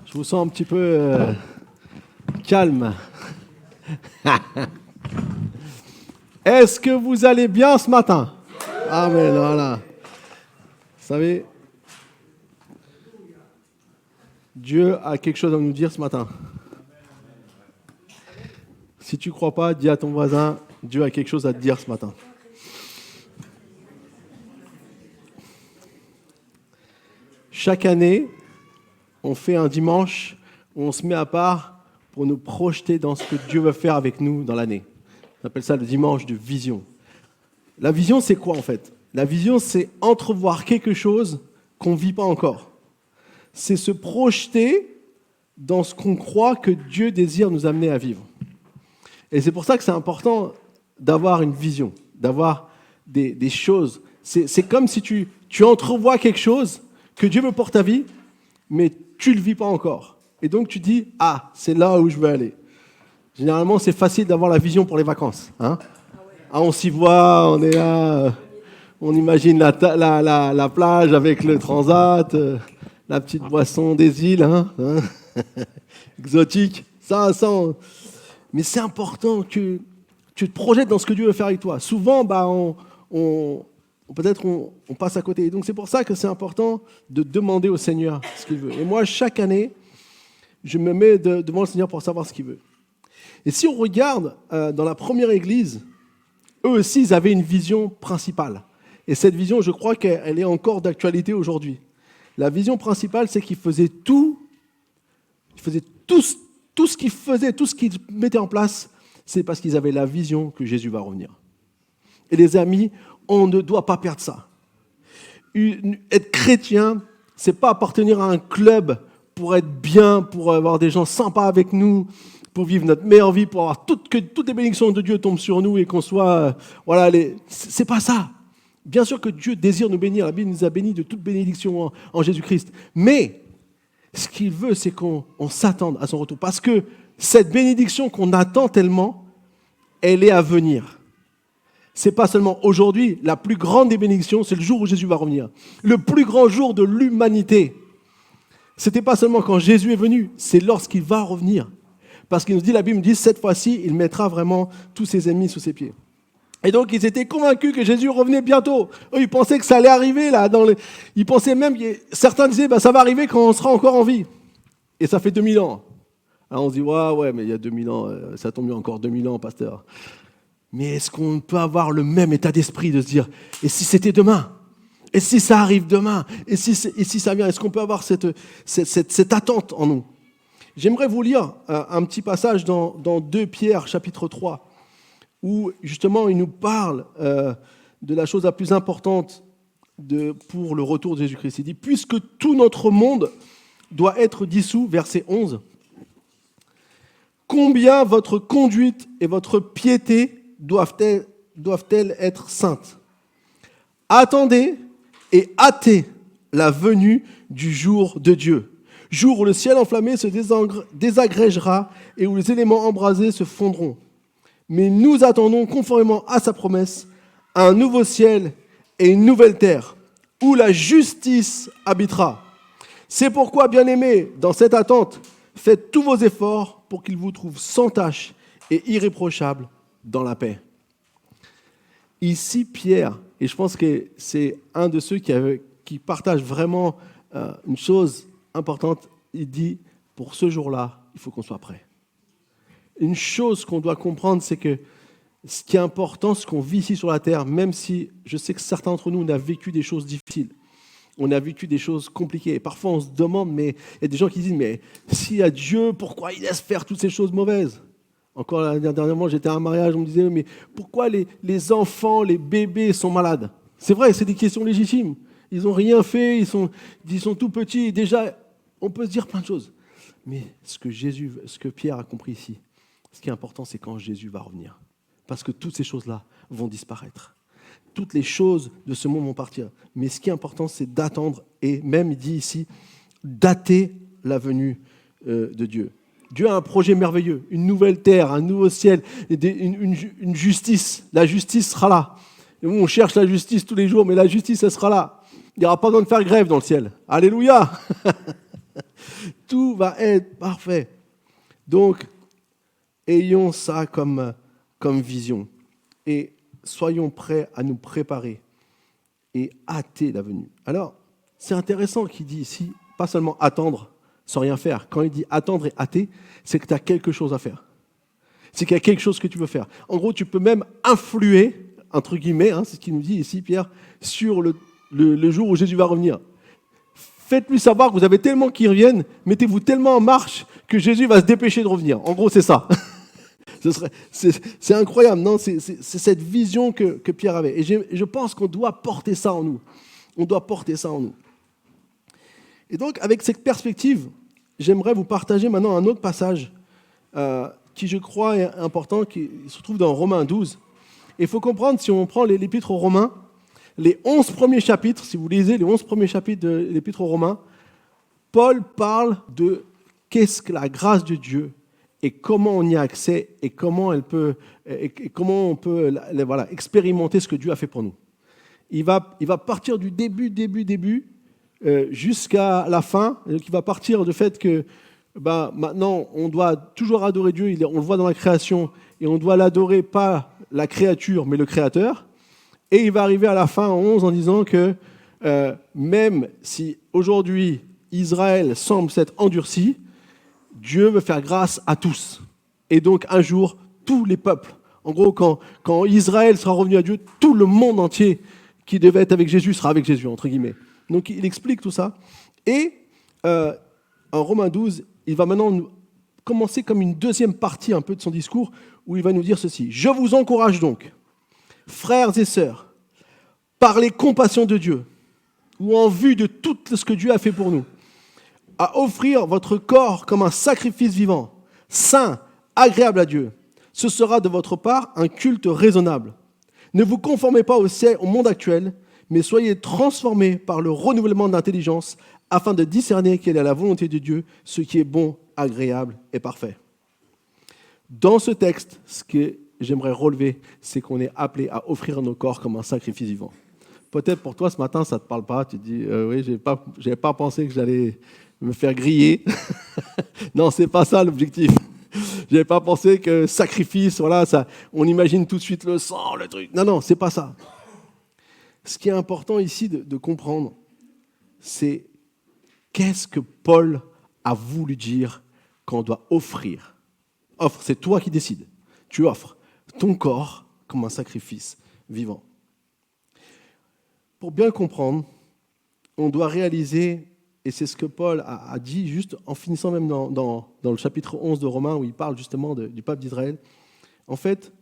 Je vous sens un petit peu calme. Est-ce que vous allez bien ce matin? Amen, voilà. Vous savez, Dieu a quelque chose à nous dire ce matin. Si tu ne crois pas, dis à ton voisin, Dieu a quelque chose à te dire ce matin. Chaque année, on fait un dimanche où on se met à part pour nous projeter dans ce que Dieu veut faire avec nous dans l'année. On appelle ça le dimanche de vision. La vision, c'est quoi en fait? La vision, c'est entrevoir quelque chose qu'on ne vit pas encore. C'est se projeter dans ce qu'on croit que Dieu désire nous amener à vivre. Et c'est pour ça que c'est important d'avoir une vision, d'avoir des choses. C'est comme si tu entrevois quelque chose que Dieu veut pour ta vie, mais tu ne le vis pas encore. Et donc tu dis, ah, c'est là où je veux aller. Généralement, c'est facile d'avoir la vision pour les vacances. Hein? Ah, on s'y voit, on est là, on imagine la plage avec le transat, la petite boisson des îles, hein? Exotique. Ça. Mais c'est important que tu te projettes dans ce que Dieu veut faire avec toi. Souvent, peut-être on passe à côté. Et donc c'est pour ça que c'est important de demander au Seigneur ce qu'il veut. Et moi, chaque année, je me mets devant le Seigneur pour savoir ce qu'il veut. Et si on regarde dans la première église, eux aussi, ils avaient une vision principale. Et cette vision, je crois qu'elle est encore d'actualité aujourd'hui. La vision principale, c'est qu'ils faisaient tout ce qu'ils faisaient, tout ce qu'ils mettaient en place, c'est parce qu'ils avaient la vision que Jésus va revenir. Et les amis, on ne doit pas perdre ça. Être chrétien, c'est pas appartenir à un club pour être bien, pour avoir des gens sympas avec nous, pour vivre notre meilleure vie, pour avoir que toutes les bénédictions de Dieu tombent sur nous et qu'on soit... c'est pas ça. Bien sûr que Dieu désire nous bénir. La Bible nous a bénis de toute bénédiction en Jésus-Christ. Mais ce qu'il veut, c'est qu'on s'attende à son retour. Parce que cette bénédiction qu'on attend tellement, elle est à venir. C'est pas seulement aujourd'hui. La plus grande des bénédictions, c'est le jour où Jésus va revenir. Le plus grand jour de l'humanité. C'était pas seulement quand Jésus est venu, c'est lorsqu'il va revenir. Parce qu'il nous dit, la Bible nous dit, cette fois-ci, il mettra vraiment tous ses ennemis sous ses pieds. Et donc, ils étaient convaincus que Jésus revenait bientôt. Eux, ils pensaient que ça allait arriver, là. Ils pensaient même, certains disaient, ça va arriver quand on sera encore en vie. Et ça fait 2000 ans. Alors on se dit, ouais, mais il y a 2000 ans, ça tombe mieux encore 2000 ans, pasteur. Mais est-ce qu'on peut avoir le même état d'esprit de se dire, et si c'était demain? Et si ça arrive demain? Et si ça vient? Est-ce qu'on peut avoir cette attente en nous? J'aimerais vous lire un petit passage dans 2 Pierre, chapitre 3, où justement il nous parle de la chose la plus importante pour le retour de Jésus-Christ. Il dit, puisque tout notre monde doit être dissous, verset 11, combien votre conduite et votre piété doivent-elles être saintes? Attendez et hâtez la venue du jour de Dieu, jour où le ciel enflammé se désagrégera et où les éléments embrasés se fondront. Mais nous attendons, conformément à sa promesse, un nouveau ciel et une nouvelle terre, où la justice habitera. C'est pourquoi, bien-aimés, dans cette attente, faites tous vos efforts pour qu'il vous trouve sans tache et irréprochable dans la paix. Ici, Pierre, et je pense que c'est un de ceux qui partage vraiment une chose importante, il dit, pour ce jour-là, il faut qu'on soit prêt. Une chose qu'on doit comprendre, c'est que ce qui est important, ce qu'on vit ici sur la terre, même si je sais que certains d'entre nous, on a vécu des choses difficiles, on a vécu des choses compliquées, et parfois on se demande, mais il y a des gens qui disent, mais s'il y a Dieu, pourquoi il laisse faire toutes ces choses mauvaises? Encore dernièrement, j'étais à un mariage, on me disait, mais pourquoi les enfants, les bébés sont malades? C'est vrai, c'est des questions légitimes. Ils n'ont rien fait, ils sont tout petits. Déjà, on peut se dire plein de choses. Mais ce que Pierre a compris ici, ce qui est important, c'est quand Jésus va revenir. Parce que toutes ces choses-là vont disparaître. Toutes les choses de ce monde vont partir. Mais ce qui est important, c'est d'attendre, et même, il dit ici, dater la venue de Dieu. Dieu a un projet merveilleux, une nouvelle terre, un nouveau ciel, une justice. La justice sera là. Et on cherche la justice tous les jours, mais la justice, elle sera là. Il n'y aura pas besoin de faire grève dans le ciel. Alléluia. tout va être parfait. Donc, ayons ça comme vision et soyons prêts à nous préparer et hâter la venue. Alors, c'est intéressant qu'il dit ici, pas seulement attendre sans rien faire. Quand il dit attendre et hâter, c'est que tu as quelque chose à faire. C'est qu'il y a quelque chose que tu veux faire. En gros, tu peux même influer, entre guillemets, c'est ce qu'il nous dit ici, Pierre, sur le jour où Jésus va revenir. Faites-lui savoir que vous avez tellement qu'il revienne, mettez-vous tellement en marche que Jésus va se dépêcher de revenir. En gros, c'est ça. C'est incroyable, non? C'est cette vision que Pierre avait. Et je pense qu'on doit porter ça en nous. On doit porter ça en nous. Et donc, avec cette perspective, j'aimerais vous partager maintenant un autre passage qui, je crois, est important, qui se trouve dans Romains 12. Et il faut comprendre, si on prend l'épître aux Romains, les 11 premiers chapitres, si vous lisez les 11 premiers chapitres de l'épître aux Romains, Paul parle de qu'est-ce que la grâce de Dieu et comment on y a accès et comment on peut expérimenter ce que Dieu a fait pour nous. Il va partir du début, jusqu'à la fin. Donc il va partir du fait que maintenant, on doit toujours adorer Dieu. On le voit dans la création et on doit l'adorer, pas la créature, mais le Créateur. Et il va arriver à la fin, en 11, en disant que même si aujourd'hui Israël semble s'être endurci, Dieu veut faire grâce à tous. Et donc un jour, tous les peuples, en gros, quand Israël sera revenu à Dieu, tout le monde entier qui devait être avec Jésus sera avec Jésus, entre guillemets. Donc il explique tout ça. Et en Romains 12, il va maintenant commencer comme une deuxième partie un peu de son discours, où il va nous dire ceci. « Je vous encourage donc, frères et sœurs, par les compassions de Dieu, ou en vue de tout ce que Dieu a fait pour nous, à offrir votre corps comme un sacrifice vivant, saint, agréable à Dieu. Ce sera de votre part un culte raisonnable. Ne vous conformez pas au monde actuel, mais soyez transformés par le renouvellement de l'intelligence, afin de discerner quelle est la volonté de Dieu, ce qui est bon, agréable et parfait. » Dans ce texte, ce que j'aimerais relever, c'est qu'on est appelé à offrir nos corps comme un sacrifice vivant. Peut-être pour toi, ce matin, ça ne te parle pas. Tu te dis, oui, je n'avais pas pensé que j'allais me faire griller. Non, ce n'est pas ça l'objectif. Je n'avais pas pensé que sacrifice, voilà, ça, on imagine tout de suite le sang, le truc. Non, ce n'est pas ça. Ce qui est important ici de comprendre, c'est qu'est-ce que Paul a voulu dire qu'on doit offrir. Offre, c'est toi qui décides. Tu offres ton corps comme un sacrifice vivant. Pour bien comprendre, on doit réaliser, et c'est ce que Paul a dit juste en finissant même dans le chapitre 11 de Romains, où il parle justement du peuple d'Israël. En fait,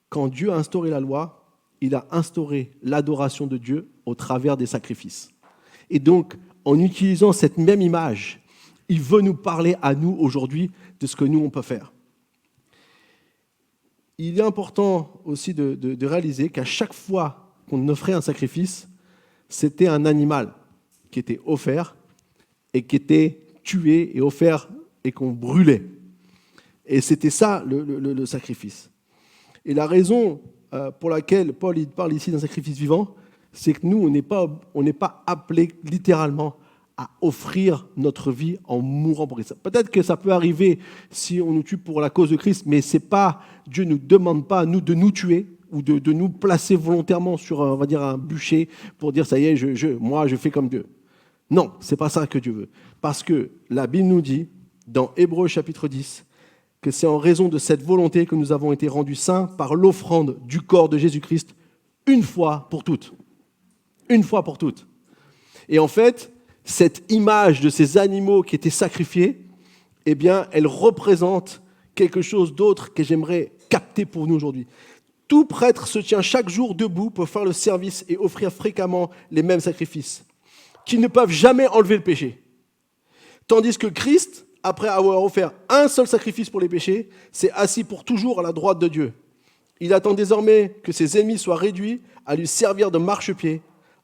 quand Dieu a instauré la loi, il a instauré l'adoration de Dieu au travers des sacrifices. Et donc, en utilisant cette même image, il veut nous parler à nous aujourd'hui de ce que nous, on peut faire. Il est important aussi de réaliser qu'à chaque fois qu'on offrait un sacrifice, c'était un animal qui était offert et qui était tué et offert et qu'on brûlait. Et c'était ça le sacrifice. Et la raison pour laquelle Paul il parle ici d'un sacrifice vivant, c'est que nous, on n'est pas appelés littéralement à offrir notre vie en mourant pour Christ. Peut-être que ça peut arriver si on nous tue pour la cause de Christ, mais Dieu ne nous demande pas, nous, de nous tuer ou de nous placer volontairement sur, on va dire, un bûcher pour dire, ça y est, moi, je fais comme Dieu. Non, c'est pas ça que Dieu veut. Parce que la Bible nous dit, dans Hébreux chapitre 10, que c'est en raison de cette volonté que nous avons été rendus saints par l'offrande du corps de Jésus-Christ une fois pour toutes. Une fois pour toutes. Et en fait, cette image de ces animaux qui étaient sacrifiés, eh bien, elle représente quelque chose d'autre que j'aimerais capter pour nous aujourd'hui. Tout prêtre se tient chaque jour debout pour faire le service et offrir fréquemment les mêmes sacrifices, qui ne peuvent jamais enlever le péché. Tandis que Christ, après avoir offert un seul sacrifice pour les péchés, s'est assis pour toujours à la droite de Dieu. Il attend désormais que ses ennemis soient réduits à lui servir de marchepied.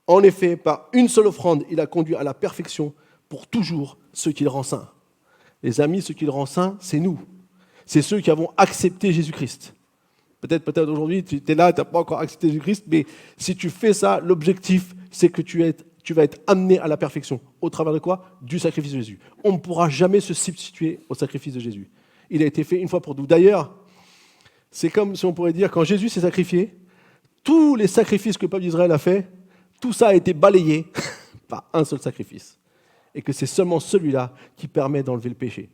En effet, par une seule offrande, il a conduit à la perfection pour toujours ceux qu'il rend saints. Les amis, ceux qu'il rend saints, c'est nous. C'est ceux qui avons accepté Jésus-Christ. Peut-être aujourd'hui, tu es là, tu n'as pas encore accepté Jésus-Christ, mais si tu fais ça, l'objectif, c'est que tu tu vas être amené à la perfection. Au travers de quoi? Du sacrifice de Jésus. On ne pourra jamais se substituer au sacrifice de Jésus. Il a été fait une fois pour tout. D'ailleurs, c'est comme si on pourrait dire, quand Jésus s'est sacrifié, tous les sacrifices que le peuple d'Israël a fait, tout ça a été balayé par un seul sacrifice. Et que c'est seulement celui-là qui permet d'enlever le péché.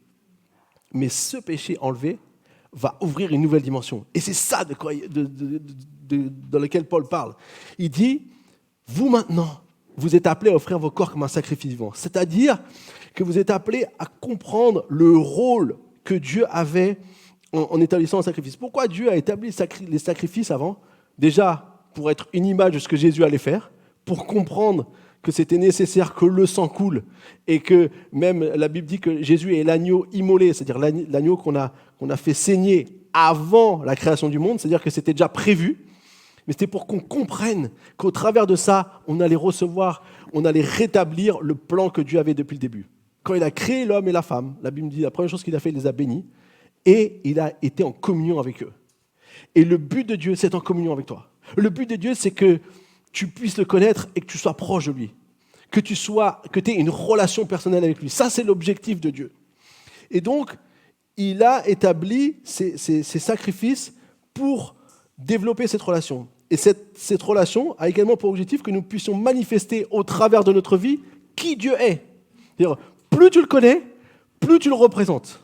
Mais ce péché enlevé va ouvrir une nouvelle dimension. Et c'est ça dans lequel Paul parle. Il dit, vous maintenant, vous êtes appelés à offrir vos corps comme un sacrifice vivant. C'est-à-dire que vous êtes appelés à comprendre le rôle que Dieu avait en établissant un sacrifice. Pourquoi Dieu a établi les sacrifices avant? Déjà, pour être une image de ce que Jésus allait faire, pour comprendre que c'était nécessaire que le sang coule et que même la Bible dit que Jésus est l'agneau immolé, c'est-à-dire l'agneau qu'on a fait saigner avant la création du monde, c'est-à-dire que c'était déjà prévu, mais c'était pour qu'on comprenne qu'au travers de ça, on allait recevoir, on allait rétablir le plan que Dieu avait depuis le début. Quand il a créé l'homme et la femme, la Bible dit la première chose qu'il a fait, il les a bénis et il a été en communion avec eux. Et le but de Dieu, c'est en communion avec toi. Le but de Dieu, c'est que tu puisses le connaître et que tu sois proche de lui. Que tu aies une relation personnelle avec lui. Ça, c'est l'objectif de Dieu. Et donc, il a établi ces sacrifices pour développer cette relation. Et cette relation a également pour objectif que nous puissions manifester au travers de notre vie qui Dieu est. C'est-à-dire, plus tu le connais, plus tu le représentes.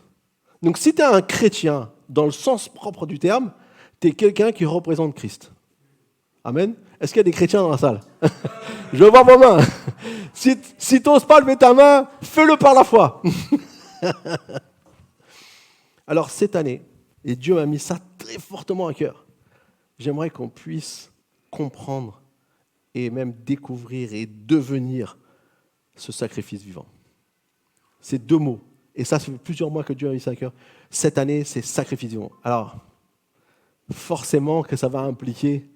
Donc, si tu es un chrétien, dans le sens propre du terme, tu es quelqu'un qui représente Christ. Amen. Est-ce qu'il y a des chrétiens dans la salle? Je vois vos mains. Si tu n'oses pas lever ta main, fais-le par la foi. Alors cette année, et Dieu m'a mis ça très fortement à cœur, j'aimerais qu'on puisse comprendre et même découvrir et devenir ce sacrifice vivant. C'est deux mots. Et ça fait plusieurs mois que Dieu m'a mis ça à cœur. Cette année, c'est sacrifice vivant. Alors, forcément que ça va impliquer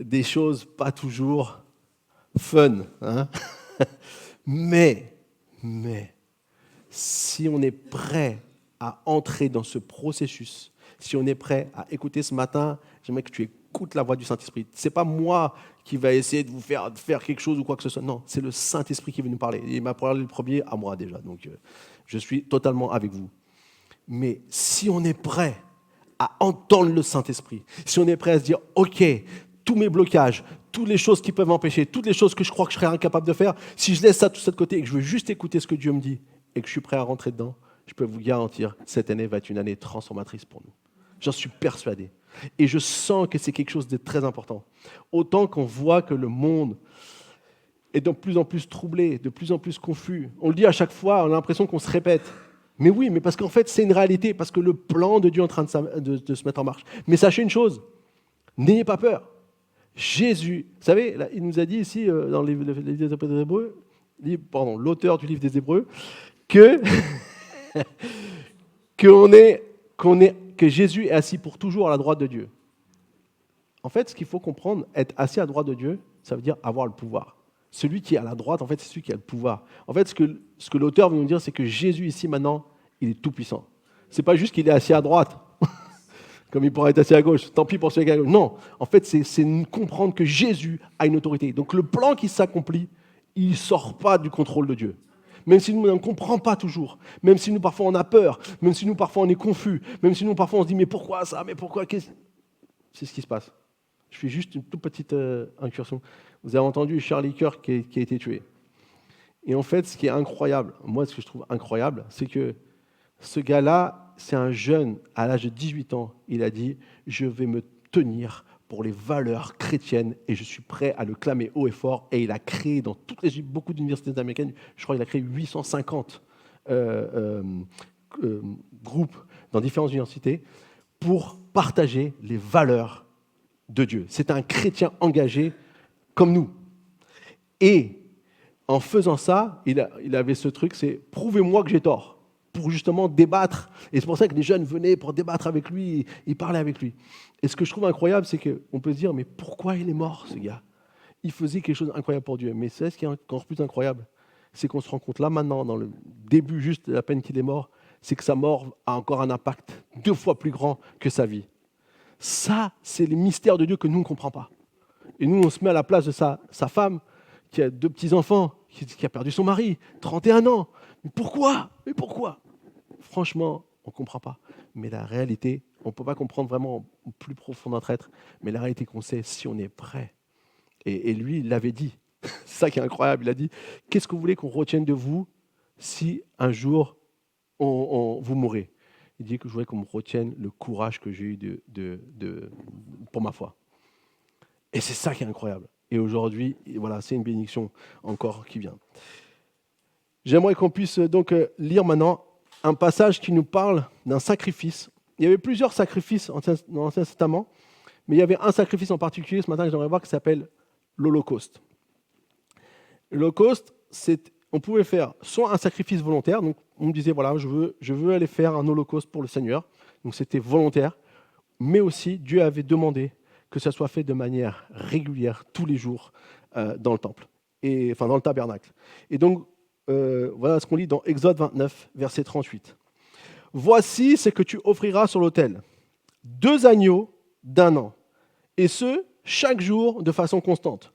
des choses pas toujours fun, hein? mais si on est prêt à entrer dans ce processus, si on est prêt à écouter ce matin, j'aimerais que tu écoutes la voix du Saint-Esprit. C'est pas moi qui va essayer de vous faire quelque chose ou quoi que ce soit. Non, c'est le Saint-Esprit qui veut nous parler. Il m'a parlé le premier à moi déjà, donc je suis totalement avec vous. Mais si on est prêt à entendre le Saint-Esprit, si on est prêt à se dire, ok, tous mes blocages, toutes les choses qui peuvent m'empêcher, toutes les choses que je crois que je serais incapable de faire, si je laisse ça tout ça de côté et que je veux juste écouter ce que Dieu me dit et que je suis prêt à rentrer dedans, je peux vous garantir, cette année va être une année transformatrice pour nous. J'en suis persuadé. Et je sens que c'est quelque chose de très important. Autant qu'on voit que le monde est de plus en plus troublé, de plus en plus confus. On le dit à chaque fois, on a l'impression qu'on se répète. Mais oui, mais parce qu'en fait, c'est une réalité, parce que le plan de Dieu est en train de se mettre en marche. Mais sachez une chose, n'ayez pas peur. Jésus, vous savez, là, il nous a dit ici, dans le livre des Hébreux, l'auteur du livre des Hébreux, que Jésus est assis pour toujours à la droite de Dieu. En fait, ce qu'il faut comprendre, être assis à la droite de Dieu, ça veut dire avoir le pouvoir. Celui qui est à la droite, en fait, c'est celui qui a le pouvoir. En fait, ce que l'auteur veut nous dire, c'est que Jésus, ici, maintenant, il est tout-puissant. Ce n'est pas juste qu'il est assis à droite, comme il pourrait être assis à gauche. Tant pis pour celui qui est à gauche. Non, en fait, c'est comprendre que Jésus a une autorité. Donc, le plan qui s'accomplit, il ne sort pas du contrôle de Dieu. Même si nous ne comprenons pas toujours, même si nous, parfois, on a peur, même si nous, parfois, on est confus, même si nous, parfois, on se dit, mais pourquoi ça, mais pourquoi, c'est ce qui se passe. Je fais juste une toute petite incursion. Vous avez entendu Charlie Kirk qui a été tué. Et en fait, ce qui est incroyable, moi, ce que je trouve incroyable, c'est que ce gars-là, c'est un jeune, à l'âge de 18 ans, il a dit « Je vais me tenir pour les valeurs chrétiennes et je suis prêt à le clamer haut et fort ». Et il a créé dans beaucoup d'universités américaines, je crois qu'il a créé 850 groupes dans différentes universités pour partager les valeurs de Dieu. C'est un chrétien engagé comme nous. Et en faisant ça, il avait ce truc, c'est « prouvez-moi que j'ai tort », pour justement débattre. Et c'est pour ça que les jeunes venaient pour débattre avec lui, ils parlaient avec lui. Et ce que je trouve incroyable, c'est qu'on peut se dire « mais pourquoi il est mort, ce gars ?» Il faisait quelque chose d'incroyable pour Dieu. Mais c'est ce qui est encore plus incroyable, c'est qu'on se rend compte là maintenant, dans le début juste de la peine qu'il est mort, c'est que sa mort a encore un impact 2 fois plus grand que sa vie. Ça, c'est les mystères de Dieu que nous ne comprenons pas. Et nous, on se met à la place de sa femme, qui a 2 petits-enfants, qui a perdu son mari, 31 ans. Mais pourquoi? Mais pourquoi? Franchement, on ne comprend pas. Mais la réalité, on ne peut pas comprendre vraiment au plus profond de notre être, mais la réalité qu'on sait, si on est prêt. Et lui, il l'avait dit. C'est ça qui est incroyable. Il a dit, qu'est-ce que vous voulez qu'on retienne de vous si un jour vous mourrez? Il dit que je voudrais qu'on me retienne le courage que j'ai eu pour ma foi. Et c'est ça qui est incroyable. Et aujourd'hui, voilà, c'est une bénédiction encore qui vient. J'aimerais qu'on puisse donc lire maintenant un passage qui nous parle d'un sacrifice. Il y avait plusieurs sacrifices dans l'Ancien Testament, mais il y avait un sacrifice en particulier ce matin que j'aimerais voir qui s'appelle l'Holocauste. L'Holocauste, on pouvait faire soit un sacrifice volontaire, donc on me disait voilà, je veux aller faire un Holocauste pour le Seigneur, donc c'était volontaire, mais aussi Dieu avait demandé que ça soit fait de manière régulière, tous les jours, dans le temple, dans le tabernacle. Et donc, voilà ce qu'on lit dans Exode 29, verset 38. « Voici ce que tu offriras sur l'autel, 2 agneaux d'1 an, et ce, chaque jour de façon constante.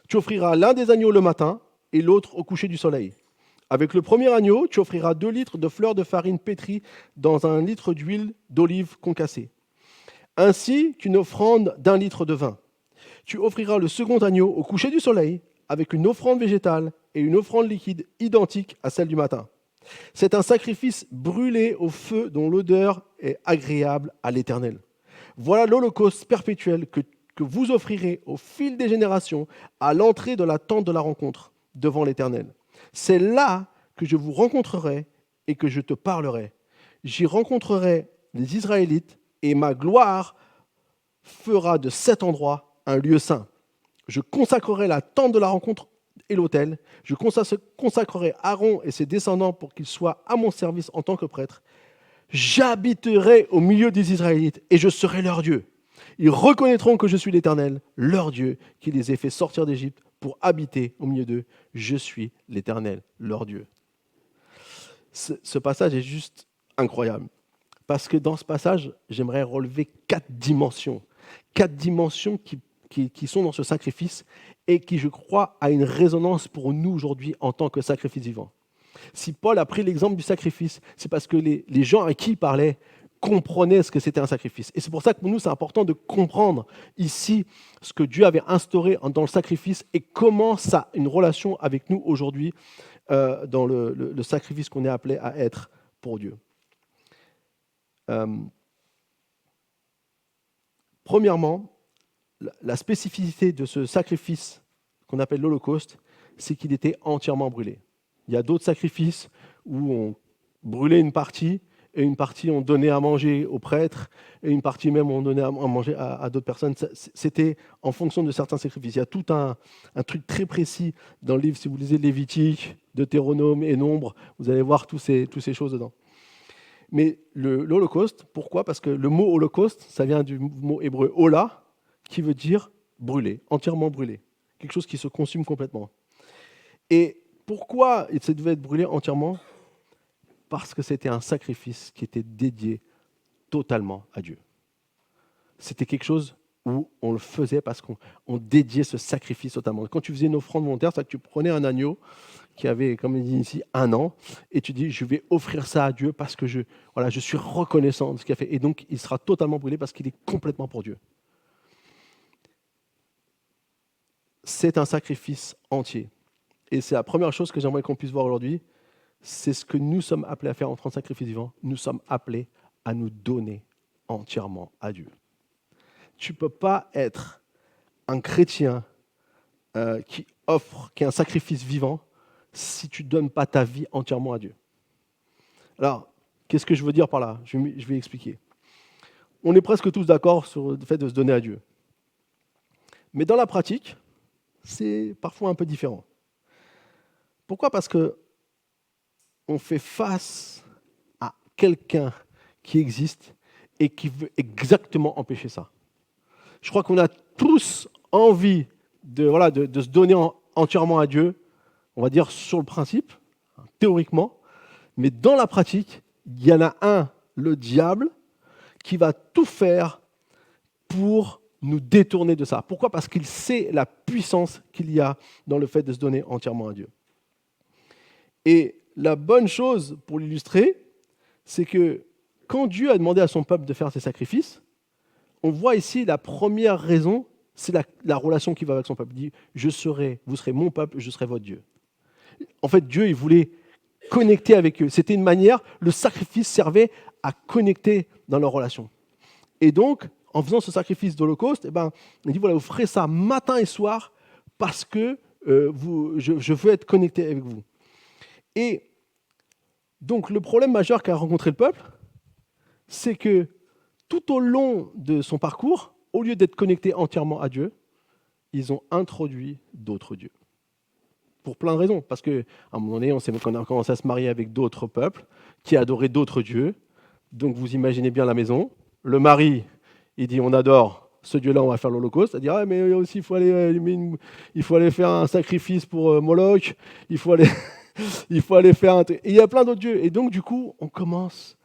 Tu offriras l'un des agneaux le matin et l'autre au coucher du soleil. Avec le premier agneau, tu offriras 2 litres de fleur de farine pétrie dans 1 litre d'huile d'olive concassée, ainsi qu'une offrande d'1 litre de vin. Tu offriras le second agneau au coucher du soleil avec une offrande végétale et une offrande liquide identique à celle du matin. C'est un sacrifice brûlé au feu dont l'odeur est agréable à l'Éternel. Voilà l'holocauste perpétuel que vous offrirez au fil des générations à l'entrée de la tente de la rencontre devant l'Éternel. C'est là que je vous rencontrerai et que je te parlerai. J'y rencontrerai les Israélites et ma gloire fera de cet endroit un lieu saint. Je consacrerai la tente de la rencontre et l'autel. Je consacrerai Aaron et ses descendants pour qu'ils soient à mon service en tant que prêtres. J'habiterai au milieu des Israélites et je serai leur Dieu. Ils reconnaîtront que je suis l'Éternel, leur Dieu, qui les ai fait sortir d'Égypte pour habiter au milieu d'eux. Je suis l'Éternel, leur Dieu. Ce passage est juste incroyable. Parce que dans ce passage, j'aimerais relever 4 dimensions. 4 dimensions qui sont dans ce sacrifice et qui, je crois, a une résonance pour nous aujourd'hui en tant que sacrifice vivant. Si Paul a pris l'exemple du sacrifice, c'est parce que les gens à qui il parlait comprenaient ce que c'était un sacrifice. Et c'est pour ça que pour nous, c'est important de comprendre ici ce que Dieu avait instauré dans le sacrifice et comment ça a une relation avec nous aujourd'hui dans le sacrifice qu'on est appelé à être pour Dieu. Premièrement, la spécificité de ce sacrifice qu'on appelle l'Holocauste, c'est qu'il était entièrement brûlé. Il y a d'autres sacrifices où on brûlait une partie, et une partie on donnait à manger aux prêtres, et une partie même on donnait à manger à d'autres personnes. C'était en fonction de certains sacrifices. Il y a tout un truc très précis dans le livre, si vous lisez Lévitique, Deutéronome et Nombre, vous allez voir toutes ces choses dedans. Mais l'Holocauste, pourquoi? Parce que le mot Holocauste, ça vient du mot hébreu hola, qui veut dire brûler, entièrement brûlé. Quelque chose qui se consume complètement. Et pourquoi ça devait être brûlé entièrement? Parce que c'était un sacrifice qui était dédié totalement à Dieu. C'était quelque chose où on le faisait parce qu'on dédiait ce sacrifice totalement. Quand tu faisais une offrande volontaire, c'est que tu prenais un agneau qui avait, comme il dit ici, 1 an, et tu dis, je vais offrir ça à Dieu parce que je suis reconnaissant de ce qu'il a fait. Et donc, il sera totalement brûlé parce qu'il est complètement pour Dieu. C'est un sacrifice entier. Et c'est la première chose que j'aimerais qu'on puisse voir aujourd'hui, c'est ce que nous sommes appelés à faire en tant que sacrifice vivant. Nous sommes appelés à nous donner entièrement à Dieu. Tu ne peux pas être un chrétien qui est un sacrifice vivant si tu ne donnes pas ta vie entièrement à Dieu. Alors, qu'est-ce que je veux dire par là? Je vais expliquer. On est presque tous d'accord sur le fait de se donner à Dieu. Mais dans la pratique, c'est parfois un peu différent. Pourquoi? Parce que on fait face à quelqu'un qui existe et qui veut exactement empêcher ça. Je crois qu'on a tous envie de se donner entièrement à Dieu, on va dire sur le principe, théoriquement, mais dans la pratique, il y en a un, le diable, qui va tout faire pour nous détourner de ça. Pourquoi ? Parce qu'il sait la puissance qu'il y a dans le fait de se donner entièrement à Dieu. Et la bonne chose, pour l'illustrer, c'est que quand Dieu a demandé à son peuple de faire ses sacrifices, on voit ici la première raison, c'est la relation qu'il va avec son peuple. Il dit, vous serez mon peuple, je serai votre Dieu. En fait, Dieu, il voulait connecter avec eux. C'était une manière, le sacrifice servait à connecter dans leur relation. Et donc, en faisant ce sacrifice d'Holocauste, il dit, voilà, vous ferez ça matin et soir parce que je veux être connecté avec vous. Et donc, le problème majeur qu'a rencontré le peuple, c'est que tout au long de son parcours, au lieu d'être connectés entièrement à Dieu, ils ont introduit d'autres dieux. Pour plein de raisons. Parce qu'à un moment donné, on a commencé à se marier avec d'autres peuples qui adoraient d'autres dieux. Donc vous imaginez bien la maison. Le mari, il dit on adore ce dieu-là, on va faire l'Holocauste. C'est-à-dire, ah, mais aussi il faut aller faire un sacrifice pour Moloch, il faut aller faire un truc. Et il y a plein d'autres dieux. Et donc du coup, on commence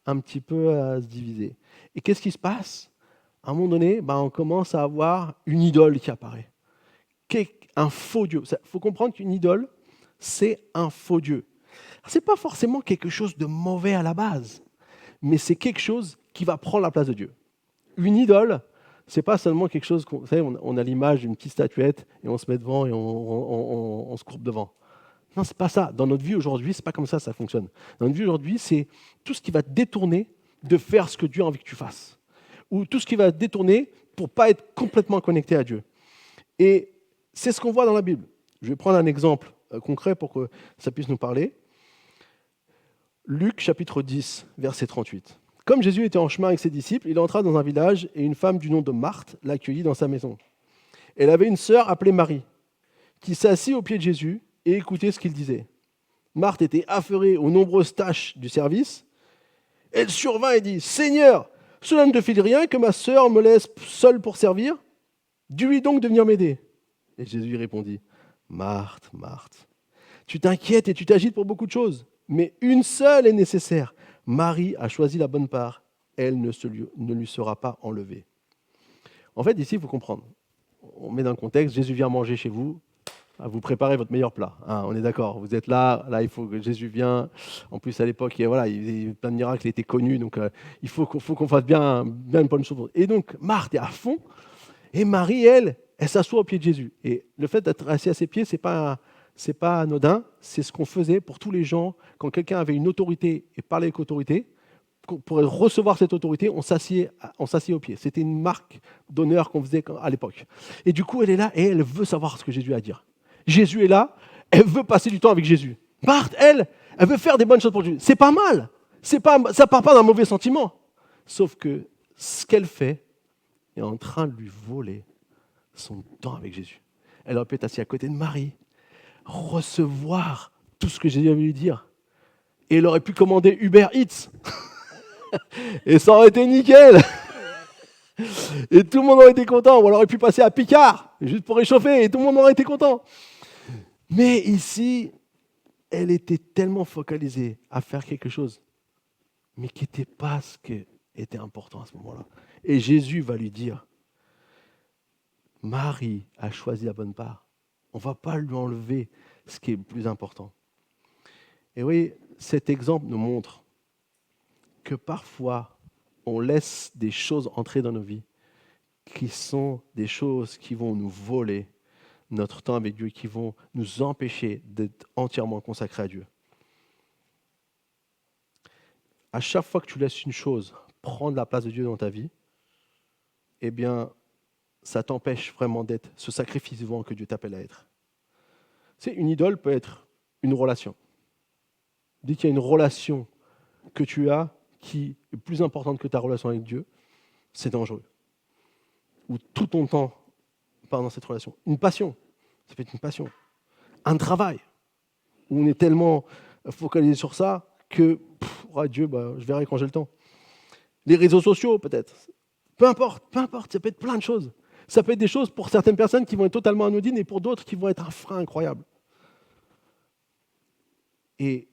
un petit peu à se diviser. Et qu'est-ce qui se passe ? À un moment donné, on commence à avoir une idole qui apparaît. Un faux Dieu. Il faut comprendre qu'une idole, c'est un faux Dieu. Ce n'est pas forcément quelque chose de mauvais à la base, mais c'est quelque chose qui va prendre la place de Dieu. Une idole, ce n'est pas seulement quelque chose, vous savez, on a l'image d'une petite statuette et on se met devant et on se courbe devant. Non, ce n'est pas ça. Dans notre vie aujourd'hui, ce n'est pas comme ça fonctionne. Dans notre vie aujourd'hui, c'est tout ce qui va te détourner de faire ce que Dieu a envie que tu fasses. Ou tout ce qui va te détourner pour ne pas être complètement connecté à Dieu. Et c'est ce qu'on voit dans la Bible. Je vais prendre un exemple concret pour que ça puisse nous parler. Luc chapitre 10, verset 38. Comme Jésus était en chemin avec ses disciples, il entra dans un village et une femme du nom de Marthe l'accueillit dans sa maison. Elle avait une sœur appelée Marie, qui s'assit au pied de Jésus et écoutait ce qu'il disait. Marthe était affairée aux nombreuses tâches du service. Elle survint et dit « Seigneur, cela ne te file rien que ma sœur me laisse seule pour servir ? Dis-lui donc de venir m'aider. » Et Jésus lui répondit, « Marthe, Marthe, tu t'inquiètes et tu t'agites pour beaucoup de choses, mais une seule est nécessaire. Marie a choisi la bonne part, elle ne lui sera pas enlevée. » En fait, ici, il faut comprendre. On met dans le contexte, Jésus vient manger chez vous, vous préparez votre meilleur plat. On est d'accord, vous êtes là, il faut que Jésus vienne. En plus, à l'époque, il y a plein de miracles, il était connu, donc il faut qu'on fasse bien une bonne chose. Et donc, Marthe est à fond, et Marie, elle s'assoit au pied de Jésus. Et le fait d'être assis à ses pieds, c'est pas anodin, c'est ce qu'on faisait pour tous les gens. Quand quelqu'un avait une autorité et parlait avec autorité, pour recevoir cette autorité, on s'assied au pied. C'était une marque d'honneur qu'on faisait à l'époque. Et du coup, elle est là et elle veut savoir ce que Jésus a à dire. Jésus est là, elle veut passer du temps avec Jésus. Marthe, elle veut faire des bonnes choses pour Jésus. C'est pas mal. Ça ne part pas d'un mauvais sentiment. Sauf que ce qu'elle fait est en train de lui voler son temps avec Jésus. Elle aurait pu être assise à côté de Marie, recevoir tout ce que Jésus avait lui dire. Et elle aurait pu commander Uber Eats. Et ça aurait été nickel. Et tout le monde aurait été content. Ou elle aurait pu passer à Picard, juste pour réchauffer, et tout le monde aurait été content. Mais ici, elle était tellement focalisée à faire quelque chose, mais qui n'était pas ce qui était important à ce moment-là. Et Jésus va lui dire, Marie a choisi la bonne part. On ne va pas lui enlever ce qui est le plus important. Et oui, cet exemple nous montre que parfois, on laisse des choses entrer dans nos vies qui sont des choses qui vont nous voler notre temps avec Dieu, qui vont nous empêcher d'être entièrement consacrés à Dieu. À chaque fois que tu laisses une chose prendre la place de Dieu dans ta vie, eh bien, ça t'empêche vraiment d'être ce sacrifice vivant que Dieu t'appelle à être. Tu sais, une idole peut être une relation. Dès qu'il y a une relation que tu as qui est plus importante que ta relation avec Dieu, c'est dangereux. Ou tout ton temps part dans cette relation. Une passion, ça peut être une passion. Un travail, où on est tellement focalisé sur ça que, Dieu, je verrai quand j'ai le temps. Les réseaux sociaux, peut-être. Peu importe, ça peut être plein de choses. Ça peut être des choses pour certaines personnes qui vont être totalement anodines et pour d'autres qui vont être un frein incroyable. Et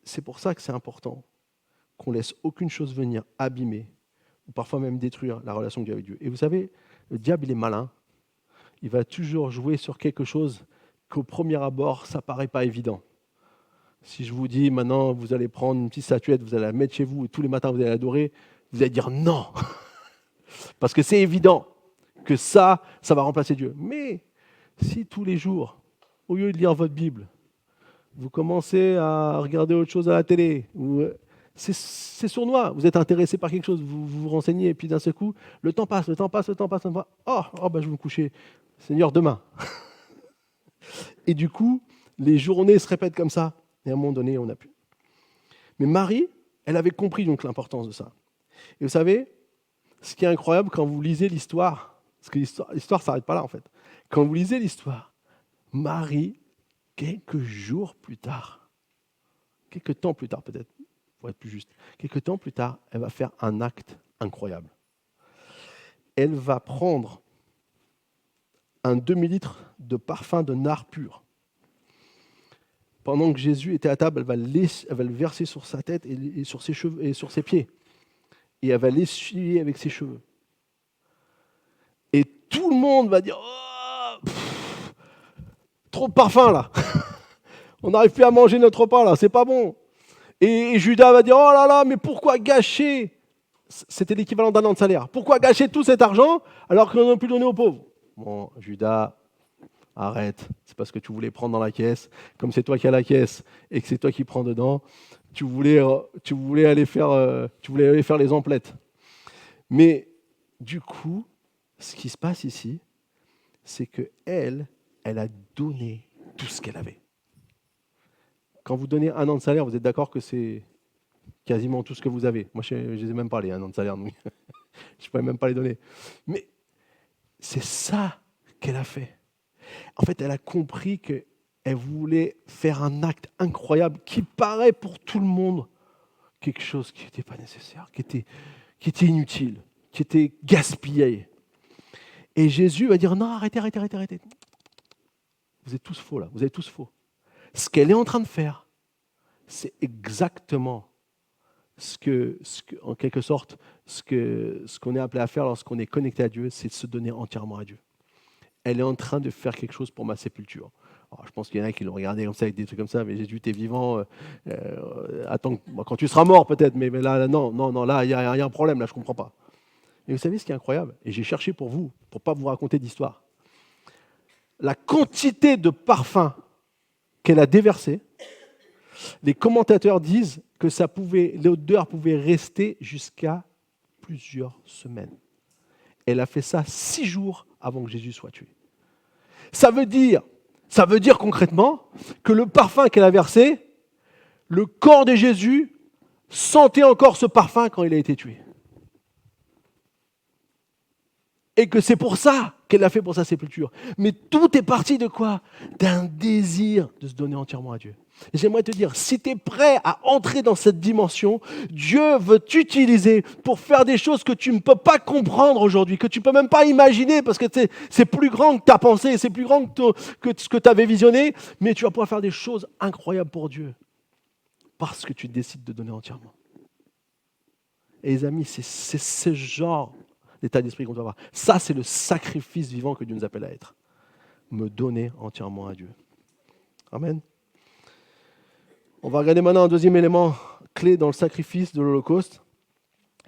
c'est pour ça que c'est important qu'on laisse aucune chose venir abîmer ou parfois même détruire la relation que j'ai avec Dieu. Et vous savez, Le diable, il est malin. Il va toujours jouer sur quelque chose qu'au premier abord, ça ne paraît pas évident. Si je vous dis maintenant, vous allez prendre une petite statuette, vous allez la mettre chez vous et tous les matins vous allez l'adorer, vous allez dire non. Parce que c'est évident que ça va remplacer Dieu. Mais si tous les jours, au lieu de lire votre Bible, vous commencez à regarder autre chose à la télé, ou c'est sournois, vous êtes intéressé par quelque chose, vous vous renseignez, et puis d'un seul coup, le temps passe. Je vais me coucher. Seigneur, demain. Et du coup, les journées se répètent comme ça, et à un moment donné, on n'a plus. Mais Marie, elle avait compris donc l'importance de ça. Et vous savez, ce qui est incroyable quand vous lisez l'histoire, parce que l'histoire ne s'arrête pas là en fait, quand vous lisez l'histoire, Marie, quelques jours plus tard, quelques temps plus tard peut-être, pour être plus juste, quelques temps plus tard, elle va faire un acte incroyable. Elle va prendre un demi-litre de parfum de nard pur. Pendant que Jésus était à table, elle va le verser sur sa tête et sur ses cheveux et sur ses pieds. Et elle va l'essuyer avec ses cheveux. Et tout le monde va dire oh, trop de parfum là. On n'arrive plus à manger notre repas là, c'est pas bon. Et Judas va dire oh là là, mais pourquoi gâcher? C'était l'équivalent d'un an de salaire. Pourquoi gâcher tout cet argent alors qu'on a pu donner aux pauvres? Bon, Judas, arrête. C'est parce que tu voulais prendre dans la caisse. Comme c'est toi qui as la caisse et que c'est toi qui prends dedans, tu voulais aller faire les emplettes. Mais du coup, ce qui se passe ici, c'est qu'elle a donné tout ce qu'elle avait. Quand vous donnez un an de salaire, vous êtes d'accord que c'est quasiment tout ce que vous avez. Moi, je ne les ai même pas les un an de salaire. Donc je ne pourrais même pas les donner. Mais c'est ça qu'elle a fait. En fait, elle a compris qu'elle voulait faire un acte incroyable qui paraît pour tout le monde quelque chose qui n'était pas nécessaire, qui était inutile, qui était gaspillé. Et Jésus va dire, non, arrêtez. Vous êtes tous faux là, vous êtes tous faux. Ce qu'elle est en train de faire, c'est exactement en quelque sorte, ce qu'on est appelé à faire lorsqu'on est connecté à Dieu, c'est de se donner entièrement à Dieu. Elle est en train de faire quelque chose pour ma sépulture. Alors, je pense qu'il y en a qui l'ont regardé comme ça, avec des trucs comme ça, mais Jésus, t'es vivant, attends, quand tu seras mort peut-être, mais là, non, là, il y a un problème, là, je ne comprends pas. Et vous savez ce qui est incroyable? Et j'ai cherché pour vous, pour ne pas vous raconter d'histoire. La quantité de parfum qu'elle a déversé, les commentateurs disent que l'odeur pouvait rester jusqu'à plusieurs semaines. Elle a fait ça 6 jours avant que Jésus soit tué. Ça veut dire concrètement que le parfum qu'elle a versé, le corps de Jésus sentait encore ce parfum quand il a été tué. Et que c'est pour ça qu'elle l'a fait pour sa sépulture. Mais tout est parti de quoi? D'un désir de se donner entièrement à Dieu. Et j'aimerais te dire, si tu es prêt à entrer dans cette dimension, Dieu veut t'utiliser pour faire des choses que tu ne peux pas comprendre aujourd'hui, que tu ne peux même pas imaginer, parce que c'est plus grand que ta pensée, c'est plus grand que ce que tu avais visionné, mais tu vas pouvoir faire des choses incroyables pour Dieu, parce que tu décides de donner entièrement. Et les amis, c'est ce genre d'état d'esprit qu'on doit avoir. Ça, c'est le sacrifice vivant que Dieu nous appelle à être. Me donner entièrement à Dieu. Amen. On va regarder maintenant un deuxième élément clé dans le sacrifice de l'Holocauste.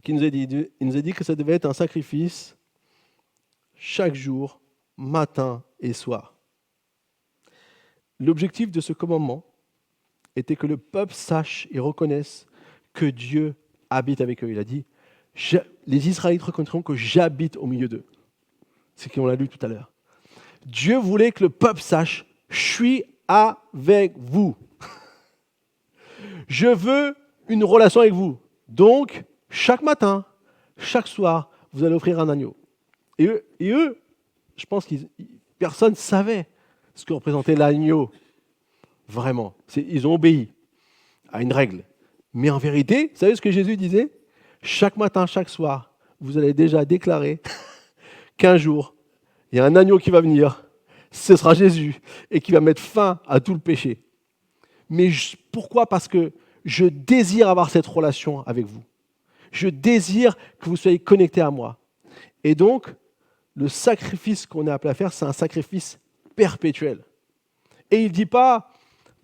Il nous a dit que ça devait être un sacrifice chaque jour, matin et soir. L'objectif de ce commandement était que le peuple sache et reconnaisse que Dieu habite avec eux. Il a dit, les Israélites reconnaîtront que j'habite au milieu d'eux. C'est ce qu'on l'a lu tout à l'heure. Dieu voulait que le peuple sache, je suis avec vous. Je veux une relation avec vous. Donc, chaque matin, chaque soir, vous allez offrir un agneau. Et eux, je pense que personne ne savait ce que représentait l'agneau. Vraiment. Ils ont obéi à une règle. Mais en vérité, vous savez ce que Jésus disait? Chaque matin, chaque soir, vous allez déjà déclarer qu'un jour, il y a un agneau qui va venir, ce sera Jésus, et qui va mettre fin à tout le péché. Mais pourquoi? Parce que je désire avoir cette relation avec vous. Je désire que vous soyez connectés à moi. Et donc, le sacrifice qu'on est appelé à faire, c'est un sacrifice perpétuel. Et il ne dit pas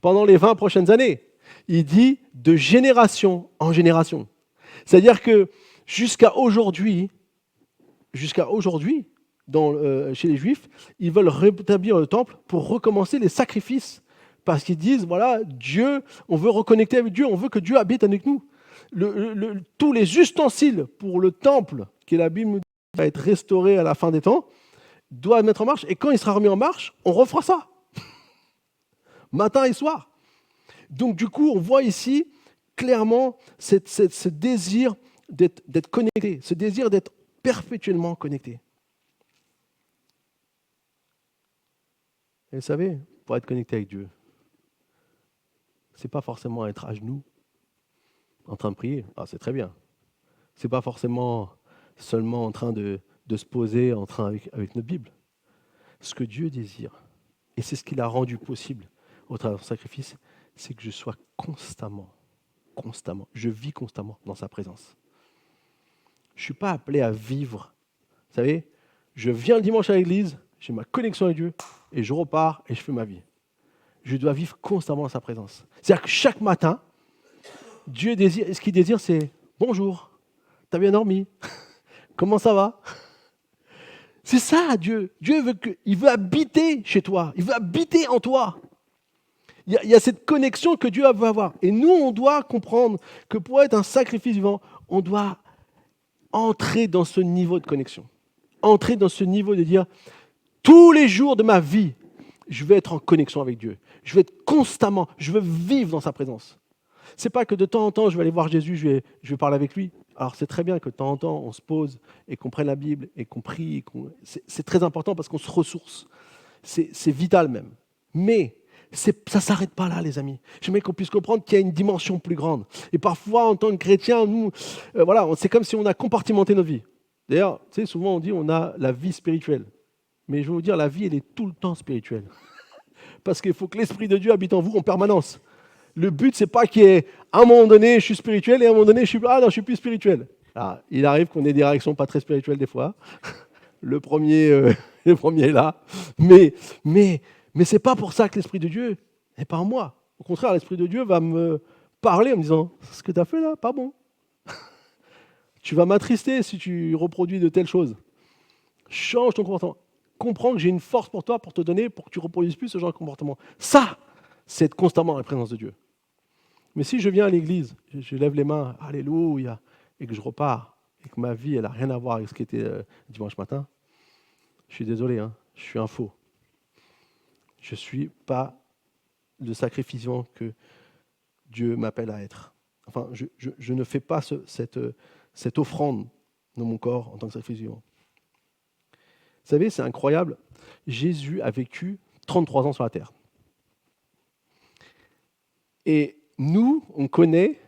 pendant les 20 prochaines années, il dit de génération en génération. C'est-à-dire que jusqu'à aujourd'hui, chez les Juifs, ils veulent rétablir le temple pour recommencer les sacrifices. Parce qu'ils disent, voilà, Dieu, on veut reconnecter avec Dieu, on veut que Dieu habite avec nous. Tous les ustensiles pour le temple, que la Bible nous dit va être restauré à la fin des temps, doivent mettre en marche. Et quand il sera remis en marche, on refera ça. Matin et soir. Donc du coup, on voit ici clairement ce désir d'être connecté, ce désir d'être perpétuellement connecté. Et vous savez, pour être connecté avec Dieu, c'est pas forcément être à genoux, en train de prier. Ah, c'est très bien. C'est pas forcément seulement en train de se poser avec notre Bible. Ce que Dieu désire, et c'est ce qu'il a rendu possible au travers de son sacrifice, c'est que je sois constamment, je vis constamment dans sa présence. Je ne suis pas appelé à vivre. Vous savez, je viens le dimanche à l'église, j'ai ma connexion avec Dieu, et je repars et je fais ma vie. Je dois vivre constamment dans sa présence. C'est-à-dire que chaque matin, Dieu désire, ce qu'il désire, c'est « Bonjour, t'as bien dormi? Comment ça va ?» C'est ça, Dieu. Dieu il veut habiter chez toi, il veut habiter en toi. Il y a cette connexion que Dieu veut avoir. Et nous, on doit comprendre que pour être un sacrifice vivant, on doit entrer dans ce niveau de connexion. Entrer dans ce niveau de dire, tous les jours de ma vie, je vais être en connexion avec Dieu. Je vais être constamment, je veux vivre dans sa présence. C'est pas que de temps en temps, je vais aller voir Jésus, je vais parler avec lui. Alors c'est très bien que de temps en temps, on se pose et qu'on prenne la Bible et qu'on prie. C'est très important parce qu'on se ressource. C'est vital même. Mais ça ne s'arrête pas là, les amis. J'aimerais qu'on puisse comprendre qu'il y a une dimension plus grande. Et parfois, en tant que chrétien, nous, c'est comme si on a compartimenté notre vie. D'ailleurs, tu sais, souvent on dit on a la vie spirituelle. Mais je vais vous dire, la vie, elle est tout le temps spirituelle. Parce qu'il faut que l'Esprit de Dieu habite en vous en permanence. Le but, c'est pas qu'il y ait à un moment donné, je suis spirituel et à un moment donné, je suis plus spirituel. Alors, il arrive qu'on ait des réactions pas très spirituelles des fois. Le premier est là. Mais c'est pas pour ça que l'Esprit de Dieu n'est pas en moi. Au contraire, l'Esprit de Dieu va me parler en me disant « Ce que tu as fait là, pas bon. Tu vas m'attrister si tu reproduis de telles choses. Change ton comportement. Comprends que j'ai une force pour toi, pour te donner, pour que tu ne reproduises plus ce genre de comportement. » Ça, c'est être constamment dans la présence de Dieu. Mais si je viens à l'église, je lève les mains, alléluia, et que je repars, et que ma vie, elle n'a rien à voir avec ce qui était dimanche matin, je suis désolé, je suis un faux. Je ne suis pas le sacrifice vivant que Dieu m'appelle à être. Enfin, je ne fais pas cette offrande dans mon corps en tant que sacrifice vivant. Vous savez, c'est incroyable. Jésus a vécu 33 ans sur la terre. Et nous, on connaît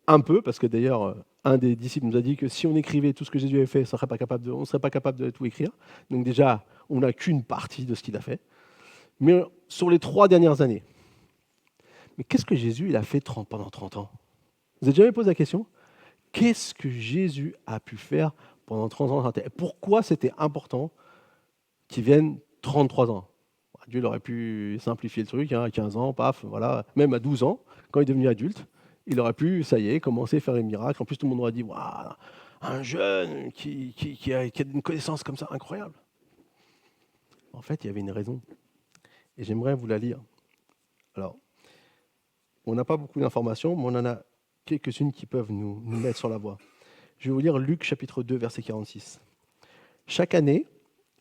un peu, parce que d'ailleurs, un des disciples nous a dit que si on écrivait tout ce que Jésus avait fait, on ne serait pas capable de tout écrire. Donc déjà, on n'a qu'une partie de ce qu'il a fait. Mais sur les 3 dernières années, mais qu'est-ce que Jésus il a fait pendant 30 ans? Vous avez jamais posé la question? Qu'est-ce que Jésus a pu faire pendant 30 ans sur la terre? Et pourquoi c'était important qu'il vienne 33 ans? Dieu il aurait pu simplifier le truc, à 15 ans, paf, voilà, même à 12 ans, quand il est devenu adulte, il aurait pu, ça y est, commencer à faire les miracles. En plus, tout le monde aurait dit, waouh, un jeune qui a une connaissance comme ça, incroyable. En fait, il y avait une raison. Et j'aimerais vous la lire. Alors, on n'a pas beaucoup d'informations, mais on en a quelques-unes qui peuvent nous mettre sur la voie. Je vais vous lire Luc chapitre 2, verset 46. Chaque année,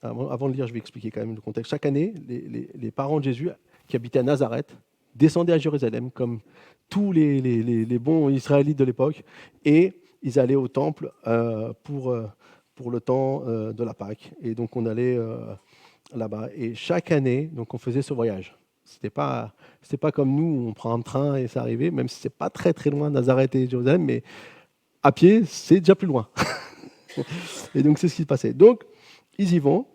avant de lire, je vais expliquer quand même le contexte. Chaque année, les parents de Jésus, qui habitaient à Nazareth, descendaient à Jérusalem, comme tous les bons Israélites de l'époque, et ils allaient au temple pour le temps de la Pâque. Et donc, on allait là-bas. Et chaque année, donc, on faisait ce voyage. C'était pas comme nous, on prend un train et c'est arrivé, même si c'est pas très très loin, Nazareth et Jérusalem, mais à pied, c'est déjà plus loin. Et donc, c'est ce qui se passait. Donc, ils y vont.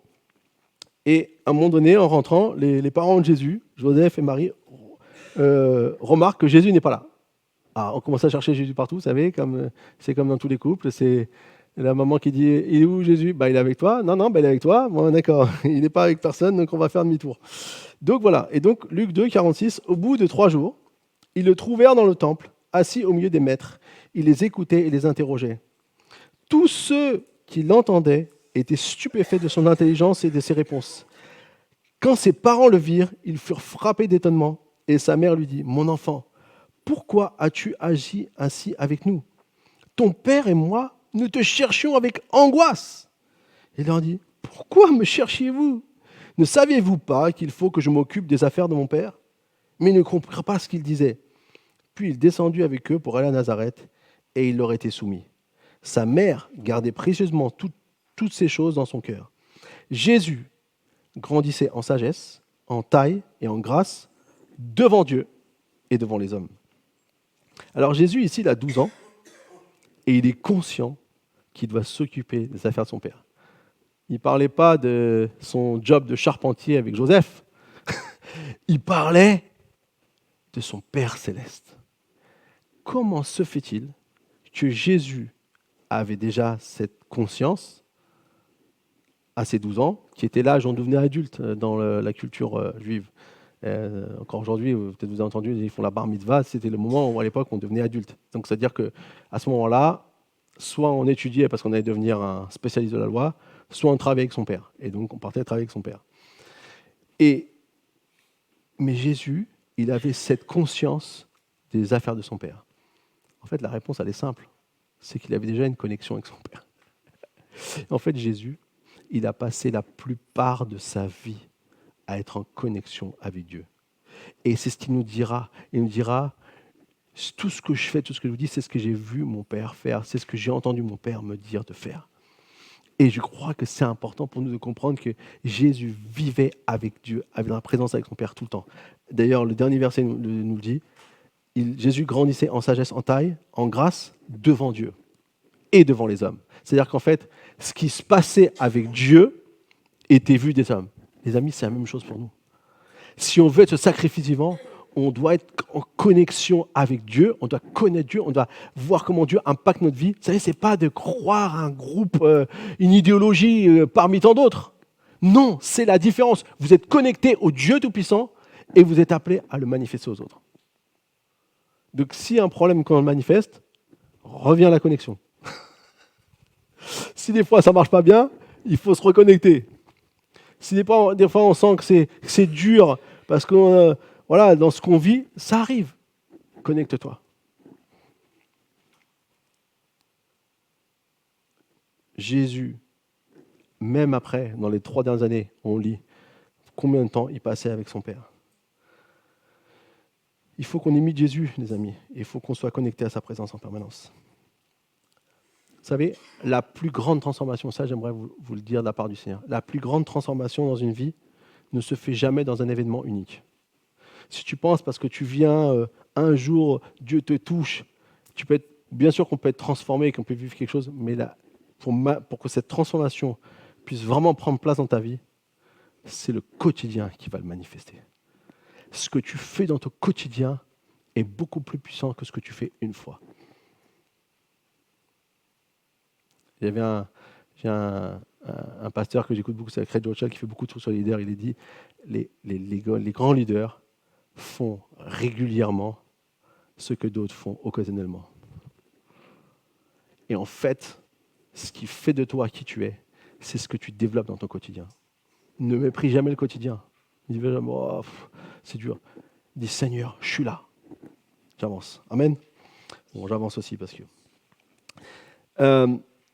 Et à un moment donné, en rentrant, les parents de Jésus, Joseph et Marie, remarquent que Jésus n'est pas là. Alors, on commence à chercher Jésus partout, vous savez, c'est comme dans tous les couples, c'est Et la maman qui dit, il est où Jésus? Il est avec toi. Non, il est avec toi. Bon, d'accord, il n'est pas avec personne, donc on va faire demi-tour. Donc voilà, et donc Luc 2, 46, au bout de 3 jours, ils le trouvèrent dans le temple, assis au milieu des maîtres. Il les écoutait et les interrogeait. Tous ceux qui l'entendaient étaient stupéfaits de son intelligence et de ses réponses. Quand ses parents le virent, ils furent frappés d'étonnement. Et sa mère lui dit, « Mon enfant, pourquoi as-tu agi ainsi avec nous? Ton père et moi, nous te cherchions avec angoisse. » Il leur dit, « Pourquoi me cherchiez-vous? Ne saviez-vous pas qu'il faut que je m'occupe des affaires de mon père ?» Mais ils ne comprirent pas ce qu'il disait. Puis il descendit avec eux pour aller à Nazareth, et il leur était soumis. Sa mère gardait précieusement toutes ces choses dans son cœur. Jésus grandissait en sagesse, en taille et en grâce, devant Dieu et devant les hommes. Alors Jésus, ici, il a 12 ans, et il est conscient qu'il doit s'occuper des affaires de son père. Il ne parlait pas de son job de charpentier avec Joseph. Il parlait de son Père céleste. Comment se fait-il que Jésus avait déjà cette conscience à ses 12 ans, qui était l'âge où on devenait adulte dans la culture juive? Encore aujourd'hui, peut-être vous avez entendu, ils font la bar mitzvah, c'était le moment où à l'époque on devenait adulte. Donc c'est-à-dire qu'à ce moment-là, soit on étudiait parce qu'on allait devenir un spécialiste de la loi, soit on travaillait avec son père. Et donc on partait travailler avec son père. Mais Jésus, il avait cette conscience des affaires de son père. En fait, la réponse, elle est simple. C'est qu'il avait déjà une connexion avec son père. En fait, Jésus, il a passé la plupart de sa vie à être en connexion avec Dieu. Et c'est ce qu'il nous dira. Il nous dira, tout ce que je fais, tout ce que je vous dis, c'est ce que j'ai vu mon père faire, c'est ce que j'ai entendu mon père me dire de faire. Et je crois que c'est important pour nous de comprendre que Jésus vivait avec Dieu, avait la présence avec son Père tout le temps. D'ailleurs, le dernier verset nous le dit, Jésus grandissait en sagesse, en taille, en grâce, devant Dieu et devant les hommes. C'est-à-dire qu'en fait, ce qui se passait avec Dieu était vu des hommes. Les amis, c'est la même chose pour nous. Si on veut être ce sacrifice vivant, on doit être en connexion avec Dieu, on doit connaître Dieu, on doit voir comment Dieu impacte notre vie. Vous savez, ce n'est pas de croire un groupe, une idéologie parmi tant d'autres. Non, c'est la différence. Vous êtes connecté au Dieu Tout-Puissant et vous êtes appelé à le manifester aux autres. Donc s'il y a un problème quand on le manifeste, revient à la connexion. Si des fois ça ne marche pas bien, il faut se reconnecter. Si des fois on sent que c'est dur parce que dans ce qu'on vit, ça arrive. Connecte-toi. Jésus, même après, dans les 3 dernières années, on lit combien de temps il passait avec son Père. Il faut qu'on imite Jésus, les amis. Il faut qu'on soit connecté à sa présence en permanence. Vous savez, la plus grande transformation, ça j'aimerais vous le dire de la part du Seigneur, la plus grande transformation dans une vie ne se fait jamais dans un événement unique. Si tu penses parce que tu viens un jour, Dieu te touche, bien sûr qu'on peut être transformé, qu'on peut vivre quelque chose, mais là, pour que cette transformation puisse vraiment prendre place dans ta vie, c'est le quotidien qui va le manifester. Ce que tu fais dans ton quotidien est beaucoup plus puissant que ce que tu fais une fois. J'ai un pasteur que j'écoute beaucoup, c'est Craig Rothschild, qui fait beaucoup de trucs sur les leaders. Il a dit les grands leaders font régulièrement ce que d'autres font occasionnellement. Et en fait, ce qui fait de toi qui tu es, c'est ce que tu développes dans ton quotidien. Ne méprise jamais le quotidien. Ne dis jamais, c'est dur. Dis, Seigneur, je suis là. J'avance. Amen. Bon, j'avance aussi parce que...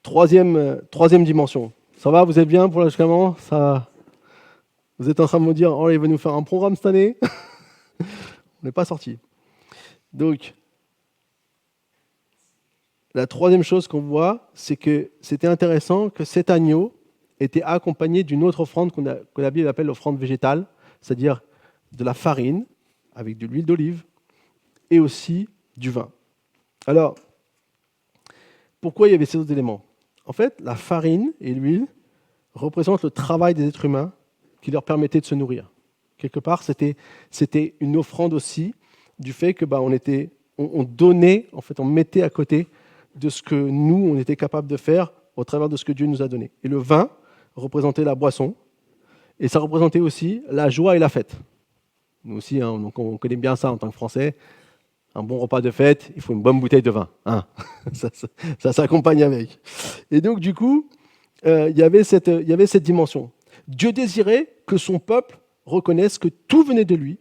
Troisième dimension. Ça va, vous êtes bien pour jusqu'à maintenant? Ça... Vous êtes en train de me dire, oh, il va nous faire un programme cette année. On n'est pas sorti. Donc, la troisième chose qu'on voit, c'est que c'était intéressant que cet agneau était accompagné d'une autre offrande que la Bible appelle l'offrande végétale, c'est-à-dire de la farine avec de l'huile d'olive et aussi du vin. Alors, pourquoi il y avait ces autres éléments? En fait, la farine et l'huile représentent le travail des êtres humains qui leur permettait de se nourrir. Quelque part, c'était une offrande aussi du fait que on donnait, en fait, on mettait à côté de ce que nous, on était capable de faire au travers de ce que Dieu nous a donné. Et le vin représentait la boisson, et ça représentait aussi la joie et la fête. Nous aussi, hein, donc on connaît bien ça en tant que Français. Un bon repas de fête, il faut une bonne bouteille de vin. Hein. Ça s'accompagne avec. Et donc, du coup, il y avait cette dimension. Dieu désirait que son peuple reconnaisse que tout venait de lui.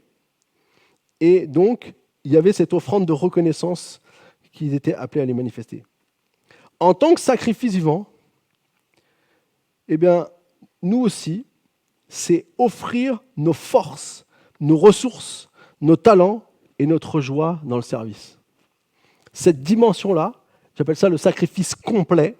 Et donc, il y avait cette offrande de reconnaissance qu'ils étaient appelés à les manifester. En tant que sacrifice vivant, eh bien, nous aussi, c'est offrir nos forces, nos ressources, nos talents et notre joie dans le service. Cette dimension-là, j'appelle ça le sacrifice complet,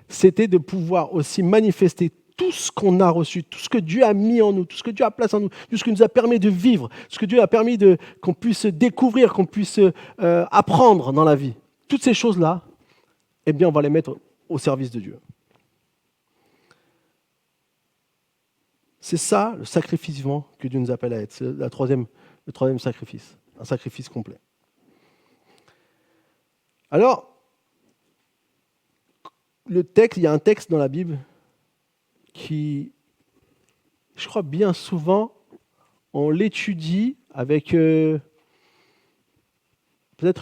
c'était de pouvoir aussi manifester tout ce qu'on a reçu, tout ce que Dieu a mis en nous, tout ce que Dieu a placé en nous, tout ce qui nous a permis de vivre, ce que Dieu a permis qu'on puisse découvrir, qu'on puisse apprendre dans la vie. Toutes ces choses-là, eh bien, on va les mettre au service de Dieu. C'est ça le sacrifice vivant que Dieu nous appelle à être. C'est le troisième sacrifice, un sacrifice complet. Alors, il y a un texte dans la Bible qui, je crois bien souvent, on l'étudie avec peut-être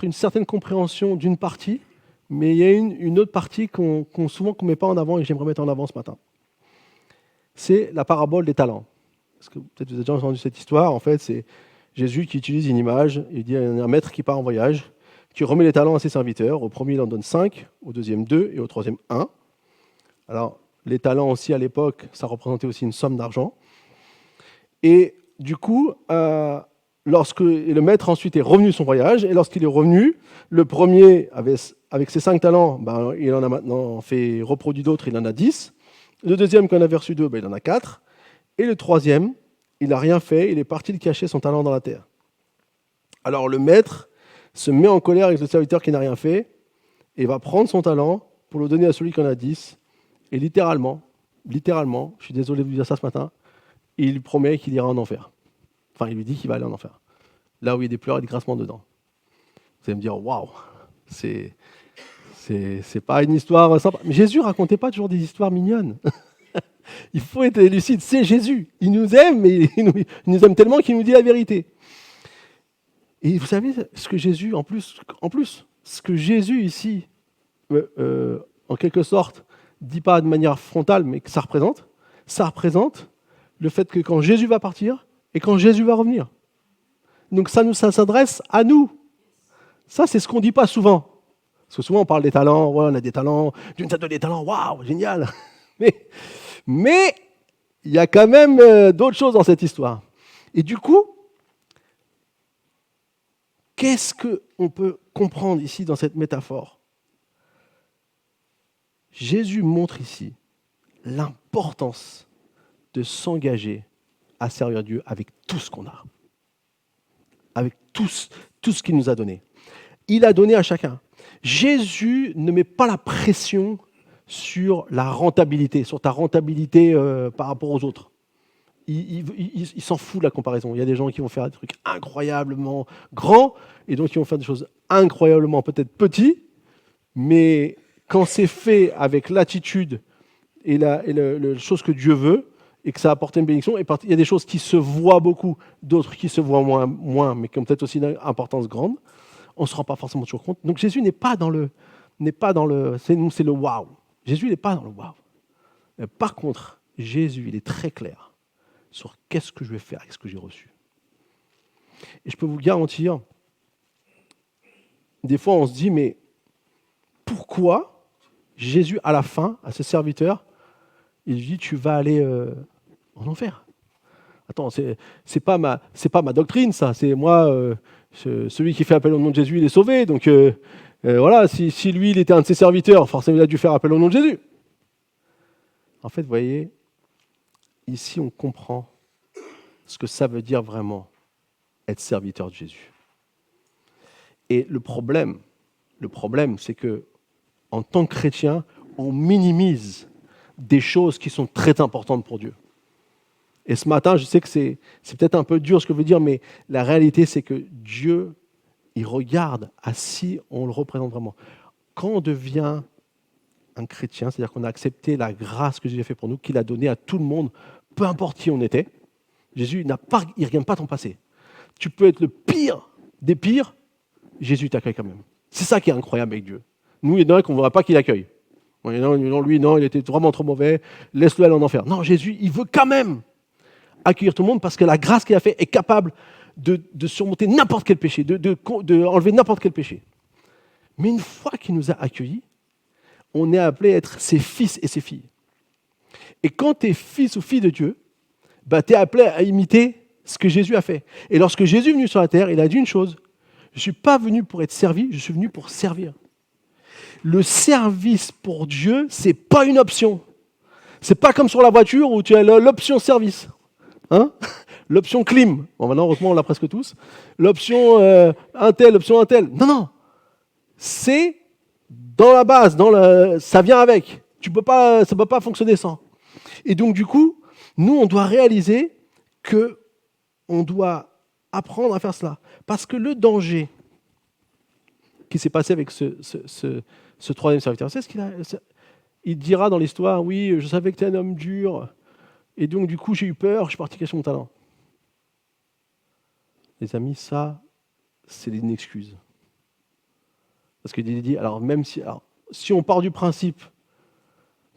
une certaine compréhension d'une partie, mais il y a une autre partie qu'on ne met pas en avant et que j'aimerais mettre en avant ce matin. C'est la parabole des talents. Parce que peut-être vous avez déjà entendu cette histoire. En fait, c'est Jésus qui utilise une image. Il dit il y a un maître qui part en voyage, qui remet les talents à ses serviteurs. Au premier, il en donne 5, au deuxième 2 et au troisième 1. Alors, les talents aussi à l'époque, ça représentait aussi une somme d'argent. Et du coup, lorsque le maître ensuite est revenu de son voyage, et lorsqu'il est revenu, le premier, avec ses 5 talents, il en a maintenant reproduit d'autres, il en a 10. Le deuxième, qui en avait reçu 2, il en a 4. Et le troisième, il n'a rien fait, il est parti de cacher son talent dans la terre. Alors le maître se met en colère avec le serviteur qui n'a rien fait, et va prendre son talent pour le donner à celui qui en a 10. Et littéralement, je suis désolé de vous dire ça ce matin, il lui promet qu'il ira en enfer. Enfin, il lui dit qu'il va aller en enfer. Là où il y a des pleurs et des grincements dedans. Vous allez me dire, waouh, c'est pas une histoire sympa. Mais Jésus racontait pas toujours des histoires mignonnes. Il faut être lucide, c'est Jésus. Il nous aime, mais il nous aime tellement qu'il nous dit la vérité. Et vous savez ce que Jésus, en plus, ce que Jésus ici, en quelque sorte, dit pas de manière frontale, mais que ça représente le fait que quand Jésus va partir et quand Jésus va revenir. Donc ça s'adresse à nous. Ça, c'est ce qu'on dit pas souvent. Parce que souvent, on parle des talents, ouais, on a des talents, Dieu nous a donné des talents, waouh, génial. Mais il y a quand même d'autres choses dans cette histoire. Et du coup, qu'est-ce qu'on peut comprendre ici dans cette métaphore ? Jésus montre ici l'importance de s'engager à servir Dieu avec tout ce qu'on a. Avec tout ce qu'il nous a donné. Il a donné à chacun. Jésus ne met pas la pression sur la rentabilité, sur ta rentabilité par rapport aux autres. Il s'en fout de la comparaison. Il y a des gens qui vont faire des trucs incroyablement grands et donc qui vont faire des choses incroyablement peut-être petits, mais quand c'est fait avec l'attitude et la chose que Dieu veut et que ça apporte une bénédiction, et il y a des choses qui se voient beaucoup, d'autres qui se voient moins, mais qui ont peut-être aussi une importance grande, on ne se rend pas forcément toujours compte. Donc Jésus n'est pas dans le c'est le waouh. Jésus n'est pas dans le waouh. Par contre, Jésus, il est très clair sur qu'est-ce que je vais faire avec ce que j'ai reçu. Et je peux vous garantir, des fois on se dit, mais pourquoi Jésus, à la fin, à ses serviteurs, il dit, tu vas aller en enfer. Attends, c'est pas ma doctrine, ça. C'est moi, celui qui fait appel au nom de Jésus, il est sauvé. Donc voilà, si lui, il était un de ses serviteurs, forcément, il a dû faire appel au nom de Jésus. En fait, vous voyez, ici, on comprend ce que ça veut dire vraiment être serviteur de Jésus. Et le problème, c'est que en tant que chrétien, on minimise des choses qui sont très importantes pour Dieu. Et ce matin, je sais que c'est peut-être un peu dur ce que je veux dire, mais la réalité, c'est que Dieu, il regarde à si on le représente vraiment. Quand on devient un chrétien, c'est-à-dire qu'on a accepté la grâce que Jésus a fait pour nous, qu'il a donnée à tout le monde, peu importe qui on était. Jésus il ne regarde pas ton passé. Tu peux être le pire des pires, Jésus t'accueille quand même. C'est ça qui est incroyable avec Dieu. Nous, il y en a qu'on ne voudrait pas qu'il accueille. Non, lui, non, il était vraiment trop mauvais, laisse-le aller en enfer. Non, Jésus, il veut quand même accueillir tout le monde parce que la grâce qu'il a fait est capable de surmonter n'importe quel péché, de enlever n'importe quel péché. Mais une fois qu'il nous a accueillis, on est appelé à être ses fils et ses filles. Et quand tu es fils ou fille de Dieu, tu es appelé à imiter ce que Jésus a fait. Et lorsque Jésus est venu sur la terre, il a dit une chose, je ne suis pas venu pour être servi, je suis venu pour servir. Le service pour Dieu, ce n'est pas une option. Ce n'est pas comme sur la voiture où tu as l'option service. Hein, l'option clim. Bon, maintenant, heureusement, on l'a presque tous. L'option l'option un tel. Non, non. C'est dans la base, ça vient avec. Ça ne peut pas fonctionner sans. Et donc, du coup, nous, on doit réaliser qu'on doit apprendre à faire cela. Parce que le danger qui s'est passé avec ce troisième serviteur, c'est ce qu'il a. Il dira dans l'histoire, oui, je savais que tu es un homme dur, et donc du coup j'ai eu peur, je suis parti cacher mon talent. Les amis, ça, c'est une excuse. Parce qu'il dit, alors même si on part du principe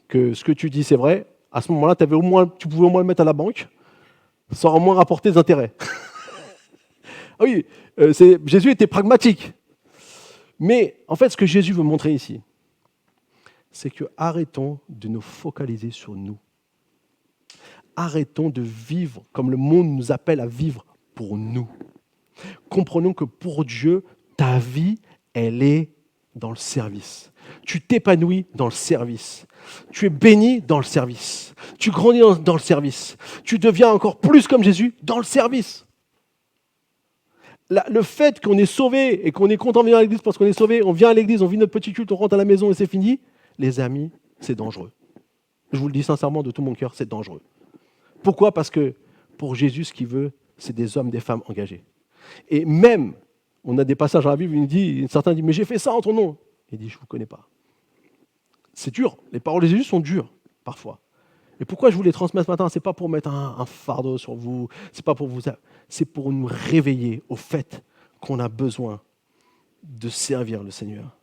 que ce que tu dis c'est vrai, à ce moment-là, tu pouvais au moins le mettre à la banque, ça aurait au moins rapporté des intérêts. Ah oui, Jésus était pragmatique. Mais en fait, ce que Jésus veut montrer ici, c'est que arrêtons de nous focaliser sur nous. Arrêtons de vivre comme le monde nous appelle à vivre pour nous. Comprenons que pour Dieu, ta vie, elle est dans le service. Tu t'épanouis dans le service. Tu es béni dans le service. Tu grandis dans le service. Tu deviens encore plus comme Jésus dans le service. Le fait qu'on est sauvé et qu'on est content de venir à l'église parce qu'on est sauvé, on vient à l'église, on vit notre petit culte, on rentre à la maison et c'est fini, les amis, c'est dangereux. Je vous le dis sincèrement de tout mon cœur, c'est dangereux. Pourquoi ? Parce que pour Jésus, ce qu'il veut, c'est des hommes, des femmes engagés. Et même, on a des passages dans la Bible où certains disent « mais j'ai fait ça en ton nom ». Il dit « je ne vous connais pas ». C'est dur, les paroles de Jésus sont dures, parfois. Et pourquoi je vous les transmets ce matin ? Ce n'est pas pour mettre un fardeau sur vous, c'est pour nous réveiller au fait qu'on a besoin de servir le Seigneur.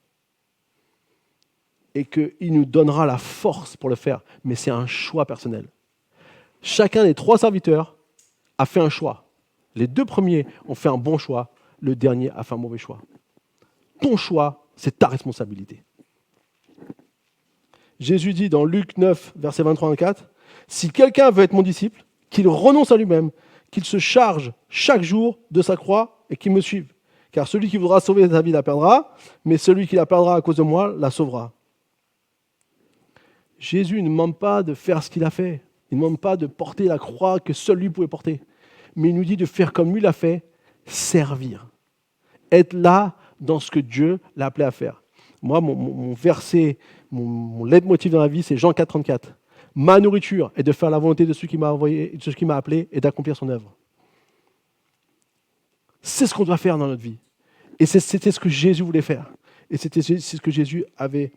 Et qu'il nous donnera la force pour le faire, mais c'est un choix personnel. Chacun des 3 serviteurs a fait un choix. Les 2 premiers ont fait un bon choix, le dernier a fait un mauvais choix. Ton choix, c'est ta responsabilité. Jésus dit dans Luc 9, versets 23-24, « Si quelqu'un veut être mon disciple, qu'il renonce à lui-même, qu'il se charge chaque jour de sa croix et qu'il me suive. Car celui qui voudra sauver sa vie la perdra, mais celui qui la perdra à cause de moi la sauvera. » Jésus ne demande pas de faire ce qu'il a fait. Il ne demande pas de porter la croix que seul lui pouvait porter. Mais il nous dit de faire comme lui l'a fait, servir. Être là dans ce que Dieu l'a appelé à faire. Moi, mon verset, mon leitmotiv dans la vie, c'est Jean 4, 34. Ma nourriture est de faire la volonté de celui qui m'a envoyé, de celui qui m'a appelé et d'accomplir son œuvre. C'est ce qu'on doit faire dans notre vie. Et c'était ce que Jésus voulait faire. Et c'est ce que Jésus avait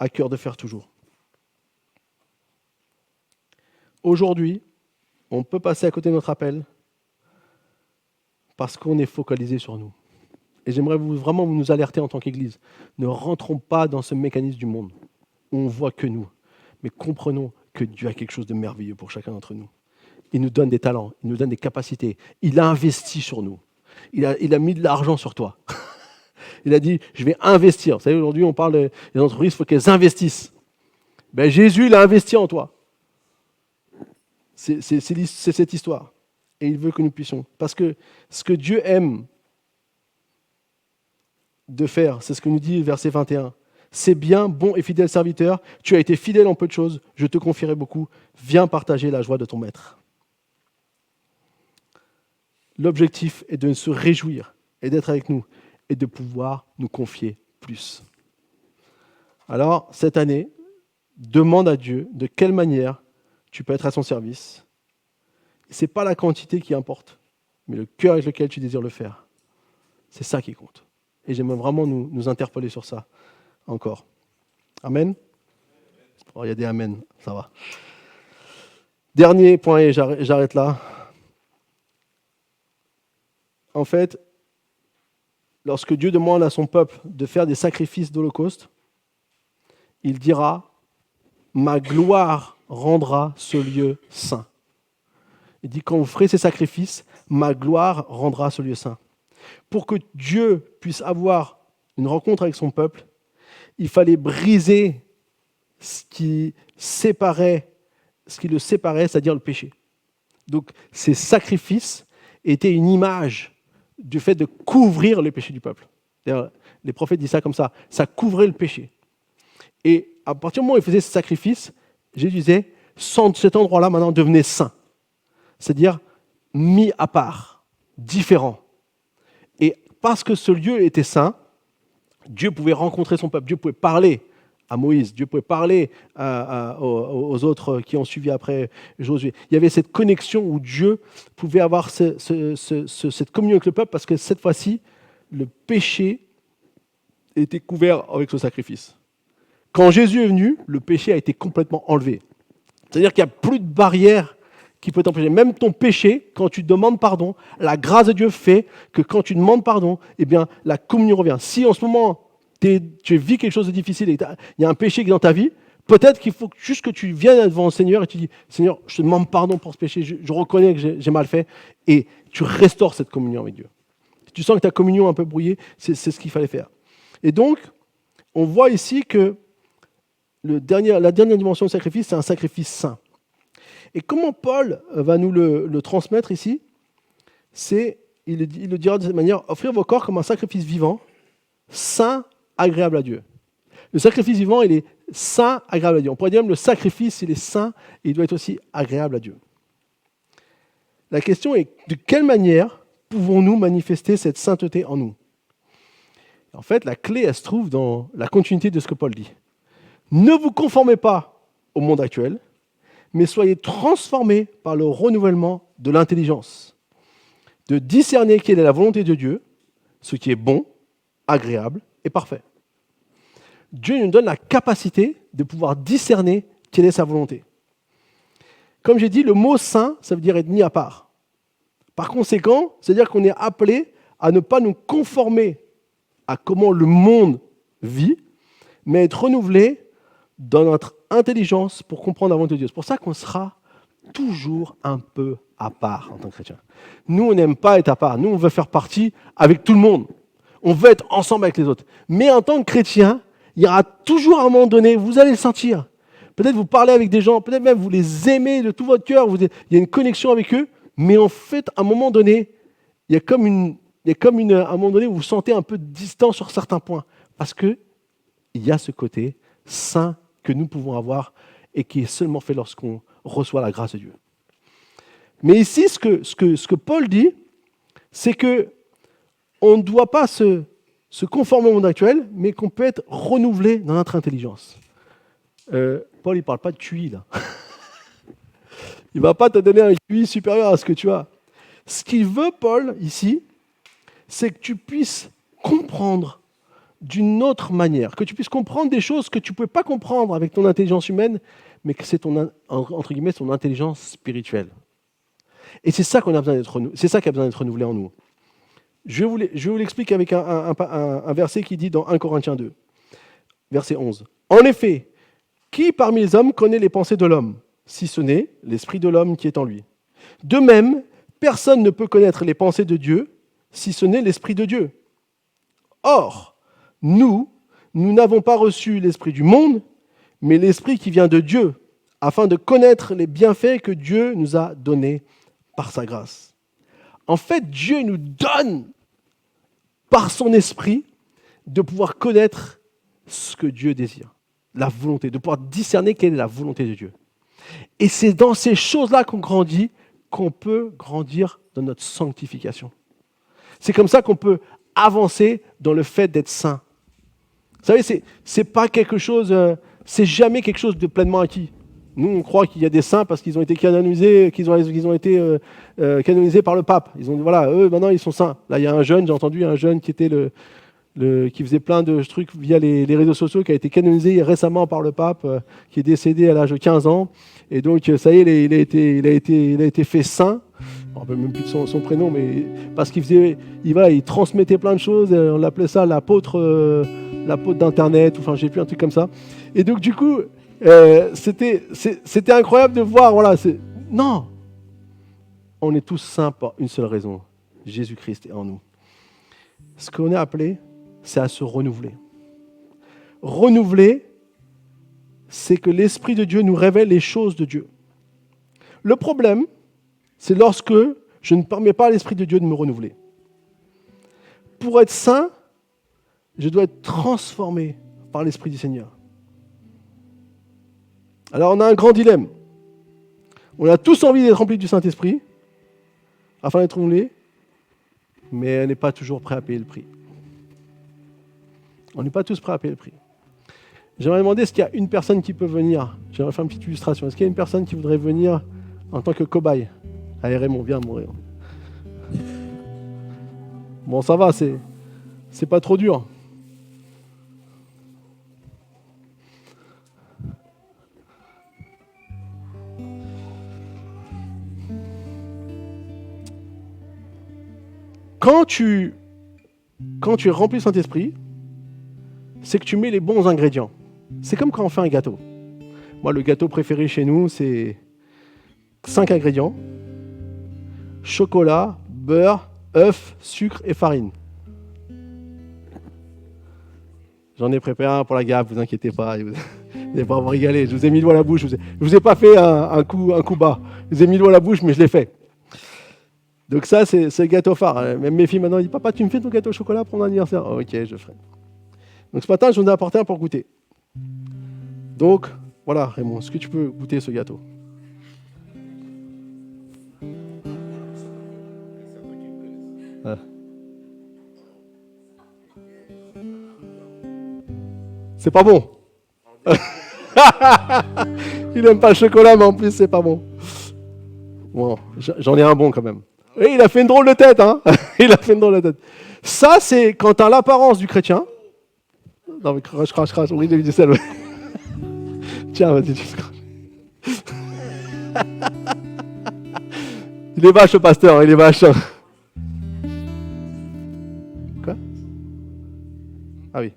à cœur de faire toujours. Aujourd'hui, on peut passer à côté de notre appel parce qu'on est focalisé sur nous. Et j'aimerais vraiment nous alerter en tant qu'Église. Ne rentrons pas dans ce mécanisme du monde où on ne voit que nous. Mais comprenons que Dieu a quelque chose de merveilleux pour chacun d'entre nous. Il nous donne des talents, il nous donne des capacités. Il a investi sur nous. Il a mis de l'argent sur toi. Il a dit, je vais investir. Vous savez, aujourd'hui, on parle des entreprises, il faut qu'elles investissent. Ben, Jésus, il a investi en toi. C'est cette histoire. Et il veut que nous puissions. Parce que ce que Dieu aime de faire, c'est ce que nous dit le verset 21. C'est bien, bon et fidèle serviteur, tu as été fidèle en peu de choses, je te confierai beaucoup, viens partager la joie de ton maître. L'objectif est de se réjouir et d'être avec nous et de pouvoir nous confier plus. Alors, cette année, demande à Dieu de quelle manière tu peux être à son service. Ce n'est pas la quantité qui importe, mais le cœur avec lequel tu désires le faire. C'est ça qui compte. Et j'aimerais vraiment nous interpeller sur ça encore. Amen. Oh, il y a des amen, ça va. Dernier point, et j'arrête là. En fait, lorsque Dieu demande à son peuple de faire des sacrifices d'Holocauste, il dira « Ma gloire rendra ce lieu saint ». Il dit « Quand vous ferez ces sacrifices, ma gloire rendra ce lieu saint ». Pour que Dieu puisse avoir une rencontre avec son peuple, il fallait briser ce qui le séparait, c'est-à-dire le péché. Donc ces sacrifices étaient une image du fait de couvrir le péché du peuple. D'ailleurs, les prophètes disent ça comme ça couvrait le péché. Et à partir du moment où ils faisaient ce sacrifice, Jésus disait, cet endroit-là maintenant devenait saint, c'est-à-dire mis à part, différent. Et parce que ce lieu était saint, Dieu pouvait rencontrer son peuple, Dieu pouvait parler à Moïse, Dieu pouvait parler aux autres qui ont suivi après Josué. Il y avait cette connexion où Dieu pouvait avoir cette communion avec le peuple parce que cette fois-ci, le péché était couvert avec ce sacrifice. Quand Jésus est venu, le péché a été complètement enlevé. C'est-à-dire qu'il n'y a plus de barrière qui peut t'empêcher. Même ton péché, quand tu demandes pardon, la grâce de Dieu fait que quand tu demandes pardon, eh bien, la communion revient. Si en ce moment, tu vis quelque chose de difficile et il y a un péché qui est dans ta vie, peut-être qu'il faut juste que tu viennes devant le Seigneur et tu dis « Seigneur, je te demande pardon pour ce péché, je reconnais que j'ai mal fait » et tu restaures cette communion avec Dieu. Si tu sens que ta communion est un peu brouillée, c'est ce qu'il fallait faire. Et donc, on voit ici que la dernière dimension du sacrifice, c'est un sacrifice saint. Et comment Paul va nous le transmettre ici? Il le dira de cette manière, offrir vos corps comme un sacrifice vivant, saint, agréable à Dieu. Le sacrifice vivant, il est saint, agréable à Dieu. On pourrait dire même le sacrifice, il est saint et il doit être aussi agréable à Dieu. La question est, de quelle manière pouvons-nous manifester cette sainteté en nous? En fait, la clé, elle se trouve dans la continuité de ce que Paul dit. Ne vous conformez pas au monde actuel, mais soyez transformés par le renouvellement de l'intelligence, de discerner quelle est la volonté de Dieu, ce qui est bon, agréable et parfait. Dieu nous donne la capacité de pouvoir discerner quelle est sa volonté. Comme j'ai dit, le mot saint, ça veut dire être mis à part. Par conséquent, c'est-à-dire qu'on est appelé à ne pas nous conformer à comment le monde vit, mais être renouvelé dans notre intelligence pour comprendre la volonté de Dieu. C'est pour ça qu'on sera toujours un peu à part en tant que chrétien. Nous, on n'aime pas être à part. Nous, on veut faire partie avec tout le monde. On veut être ensemble avec les autres. Mais en tant que chrétien, il y aura toujours un moment donné, vous allez le sentir. Peut-être vous parlez avec des gens, peut-être même vous les aimez de tout votre cœur, il y a une connexion avec eux, mais en fait, à un moment donné, il y a comme un moment donné où vous vous sentez un peu distant sur certains points. Parce qu'il y a ce côté saint que nous pouvons avoir et qui est seulement fait lorsqu'on reçoit la grâce de Dieu. Mais ici, ce que Paul dit, c'est qu'on ne doit pas se conformer au monde actuel, mais qu'on peut être renouvelé dans notre intelligence. Paul, il ne parle pas de QI, là. Il ne va pas te donner un QI supérieur à ce que tu as. Ce qu'il veut, Paul, ici, c'est que tu puisses comprendre d'une autre manière, que tu puisses comprendre des choses que tu ne pouvais pas comprendre avec ton intelligence humaine, mais que c'est entre guillemets ton intelligence spirituelle. Et c'est ça qu'on a besoin c'est ça qui a besoin d'être renouvelé en nous. Je vous l'explique avec un verset qui dit dans 1 Corinthiens 2, verset 11. En effet, qui parmi les hommes connaît les pensées de l'homme, si ce n'est l'esprit de l'homme qui est en lui? De même, personne ne peut connaître les pensées de Dieu, si ce n'est l'esprit de Dieu. Or, nous n'avons pas reçu l'esprit du monde, mais l'esprit qui vient de Dieu, afin de connaître les bienfaits que Dieu nous a donnés par sa grâce. En fait, Dieu nous donne, par son esprit, de pouvoir connaître ce que Dieu désire, la volonté, de pouvoir discerner quelle est la volonté de Dieu. Et c'est dans ces choses-là qu'on grandit, qu'on peut grandir dans notre sanctification. C'est comme ça qu'on peut avancer dans le fait d'être saint. Vous savez, c'est pas quelque chose, c'est jamais quelque chose de pleinement acquis. Nous, on croit qu'il y a des saints parce qu'ils ont été canonisés, qu'ils ont été canonisés par le pape. Ils ont dit, voilà, eux, maintenant, ils sont saints. Là, il y a un jeune, j'ai entendu un jeune qui était qui faisait plein de trucs via les réseaux sociaux, qui a été canonisé récemment par le pape, qui est décédé à l'âge de 15 ans. Et donc, ça y est, il a été fait saint. Je ne me rappelle même plus de son prénom, mais parce il transmettait plein de choses. On l'appelait ça l'apôtre d'Internet, enfin, j'ai plus un truc comme ça. Et donc, du coup, c'était incroyable de voir. Voilà, non, on est tous saints pour une seule raison. Jésus-Christ est en nous. Ce qu'on est appelé, c'est à se renouveler. Renouveler, c'est que l'Esprit de Dieu nous révèle les choses de Dieu. Le problème, c'est lorsque je ne permets pas à l'Esprit de Dieu de me renouveler. Pour être saint, je dois être transformé par l'Esprit du Seigneur. Alors on a un grand dilemme. On a tous envie d'être remplis du Saint-Esprit, afin d'être renouvelés, mais on n'est pas toujours prêt à payer le prix. On n'est pas tous prêts à payer le prix. J'aimerais demander, est-ce qu'il y a une personne qui peut venir? J'aimerais faire une petite illustration. Est-ce qu'il y a une personne qui voudrait venir en tant que cobaye? Allez Raymond, viens mourir. Bon, ça va, c'est pas trop dur. Quand tu es rempli du Saint-Esprit, c'est que tu mets les bons ingrédients. C'est comme quand on fait un gâteau. Moi, le gâteau préféré chez nous, c'est 5 ingrédients. Chocolat, beurre, œuf, sucre et farine. J'en ai préparé un pour la gaffe, vous inquiétez pas. Vous n'allez pas vous régaler. Je vous ai mis le doigt à la bouche. Je vous ai pas fait un coup bas. Je vous ai mis le doigt à la bouche, mais je l'ai fait. Donc ça, c'est le gâteau phare. Même mes filles maintenant disent, papa, tu me fais ton gâteau au chocolat pour mon anniversaire? Oh, ok, je le ferai. Donc ce matin, je vous ai apporté un pour goûter. Donc, voilà, Raymond, est-ce que tu peux goûter ce gâteau? Ah. C'est pas bon. Il n'aime pas le chocolat, mais en plus, c'est pas bon. Bon, j'en ai un bon quand même. Et il a fait une drôle de tête, hein. Il a fait une drôle de tête. Ça, c'est quand tu as l'apparence du chrétien. Non, mais crache, on rit de sel. Tiens, vas-y, tu craches. Il est vache, le pasteur, il est vache. Quoi? Ah oui.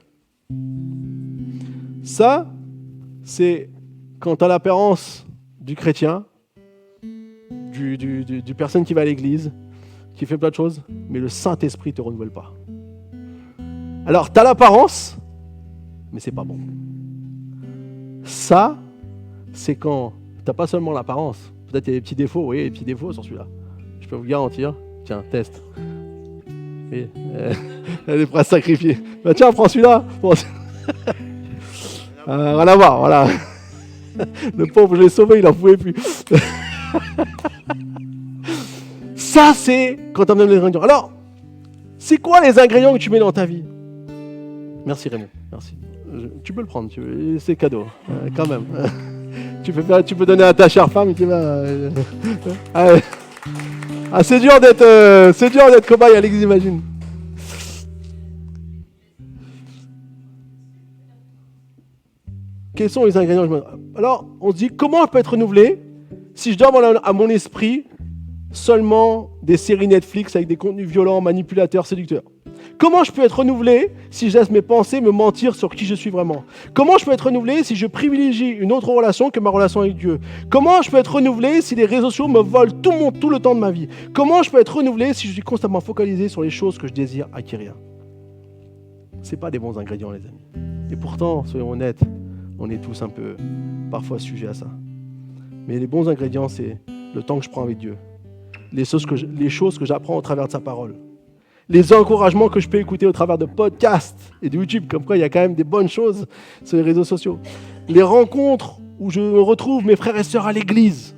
Ça, c'est quand tu as l'apparence du chrétien, du personne qui va à l'église, qui fait plein de choses, mais le Saint-Esprit ne te renouvelle pas. Alors, tu as l'apparence, mais c'est pas bon. Ça, c'est quand tu n'as pas seulement l'apparence. Peut-être qu'il y a des petits défauts, oui, des petits défauts sur celui-là. Je peux vous garantir. Tiens, test. Oui, elle est prête à sacrifier. Bah, tiens, prends celui-là. Rien à voir, voilà. Le pauvre, je l'ai sauvé, il n'en pouvait plus. Ça, c'est quand tu amènes les ingrédients. Alors, c'est quoi les ingrédients que tu mets dans ta vie? Merci Raymond, merci. Tu peux le prendre, c'est cadeau, quand même. Tu peux donner à ta chère femme qui va. C'est dur d'être cobaye à l'église, imagine. Quels sont les ingrédients? Alors, on se dit, comment je peux être renouvelé si je donne à mon esprit seulement des séries Netflix avec des contenus violents, manipulateurs, séducteurs? Comment je peux être renouvelé si je laisse mes pensées me mentir sur qui je suis vraiment? Comment je peux être renouvelé si je privilégie une autre relation que ma relation avec Dieu? Comment je peux être renouvelé si les réseaux sociaux me volent tout le temps de ma vie? Comment je peux être renouvelé si je suis constamment focalisé sur les choses que je désire acquérir? Ce n'est pas des bons ingrédients, les amis. Et pourtant, soyons honnêtes, on est tous un peu parfois sujets à ça. Mais les bons ingrédients, c'est le temps que je prends avec Dieu. Les choses que j'apprends au travers de sa parole. Les encouragements que je peux écouter au travers de podcasts et de YouTube, comme quoi il y a quand même des bonnes choses sur les réseaux sociaux. Les rencontres où je retrouve mes frères et sœurs à l'église.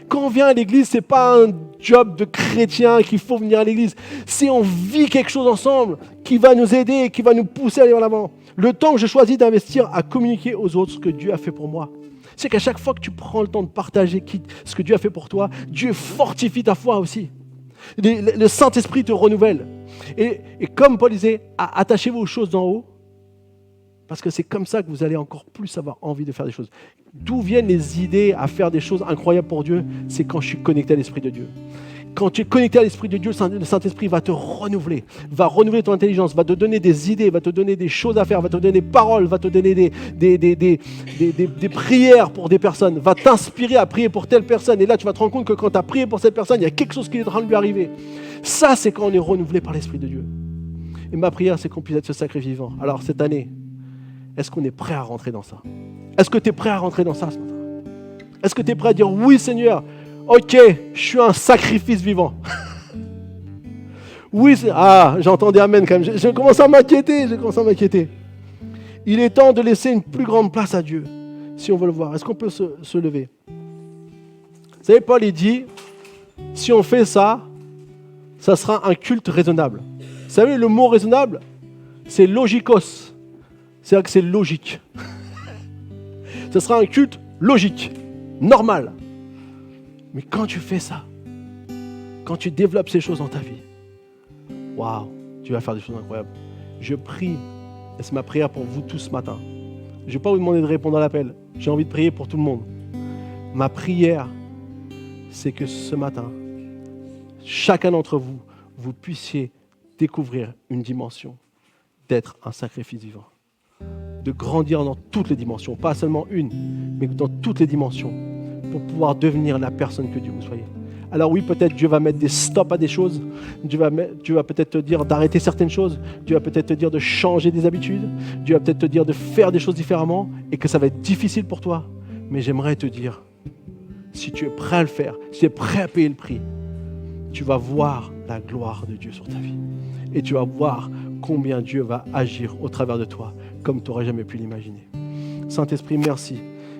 Quand on vient à l'église, ce n'est pas un job de chrétien qu'il faut venir à l'église. C'est on vit quelque chose ensemble qui va nous aider, qui va nous pousser à aller en avant. Le temps que je choisis d'investir à communiquer aux autres ce que Dieu a fait pour moi. C'est qu'à chaque fois que tu prends le temps de partager ce que Dieu a fait pour toi, Dieu fortifie ta foi aussi. Le Saint-Esprit te renouvelle. Et comme Paul disait, attachez-vous aux choses d'en haut, parce que c'est comme ça que vous allez encore plus avoir envie de faire des choses. D'où viennent les idées à faire des choses incroyables pour Dieu? C'est quand je suis connecté à l'Esprit de Dieu. Quand tu es connecté à l'Esprit de Dieu, le Saint-Esprit va te renouveler, va renouveler ton intelligence, va te donner des idées, va te donner des choses à faire, va te donner des paroles, va te donner des prières pour des personnes, va t'inspirer à prier pour telle personne. Et là, tu vas te rendre compte que quand tu as prié pour cette personne, il y a quelque chose qui est en train de lui arriver. Ça, c'est quand on est renouvelé par l'Esprit de Dieu. Et ma prière, c'est qu'on puisse être ce sacré vivant. Alors, cette année, est-ce qu'on est prêt à rentrer dans ça? Est-ce que tu es prêt à rentrer dans ça ce matin? Est-ce que tu es prêt à dire oui, Seigneur? Ok, je suis un sacrifice vivant. Oui, j'entends des amen quand même. Je commence à m'inquiéter. Il est temps de laisser une plus grande place à Dieu, si on veut le voir. Est-ce qu'on peut se lever? Vous savez, Paul, il dit, si on fait ça, ça sera un culte raisonnable. Vous savez, le mot raisonnable, c'est logikos. C'est-à-dire que c'est logique. Ce sera un culte logique, normal. Mais quand tu fais ça, quand tu développes ces choses dans ta vie, waouh, tu vas faire des choses incroyables. Je prie, et c'est ma prière pour vous tous ce matin. Je ne vais pas vous demander de répondre à l'appel. J'ai envie de prier pour tout le monde. Ma prière, c'est que ce matin, chacun d'entre vous, vous puissiez découvrir une dimension d'être un sacrifice vivant. De grandir dans toutes les dimensions, pas seulement une, mais dans toutes les dimensions, pour pouvoir devenir la personne que Dieu vous soyez. Alors oui, peut-être Dieu va mettre des stops à des choses, Dieu va peut-être te dire d'arrêter certaines choses, Dieu va peut-être te dire de changer des habitudes, Dieu va peut-être te dire de faire des choses différemment, et que ça va être difficile pour toi. Mais j'aimerais te dire, si tu es prêt à le faire, si tu es prêt à payer le prix, tu vas voir la gloire de Dieu sur ta vie. Et tu vas voir combien Dieu va agir au travers de toi, comme tu n'aurais jamais pu l'imaginer. Saint-Esprit, merci.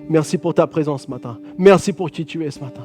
Merci pour ta présence ce matin. Merci pour qui tu es ce matin.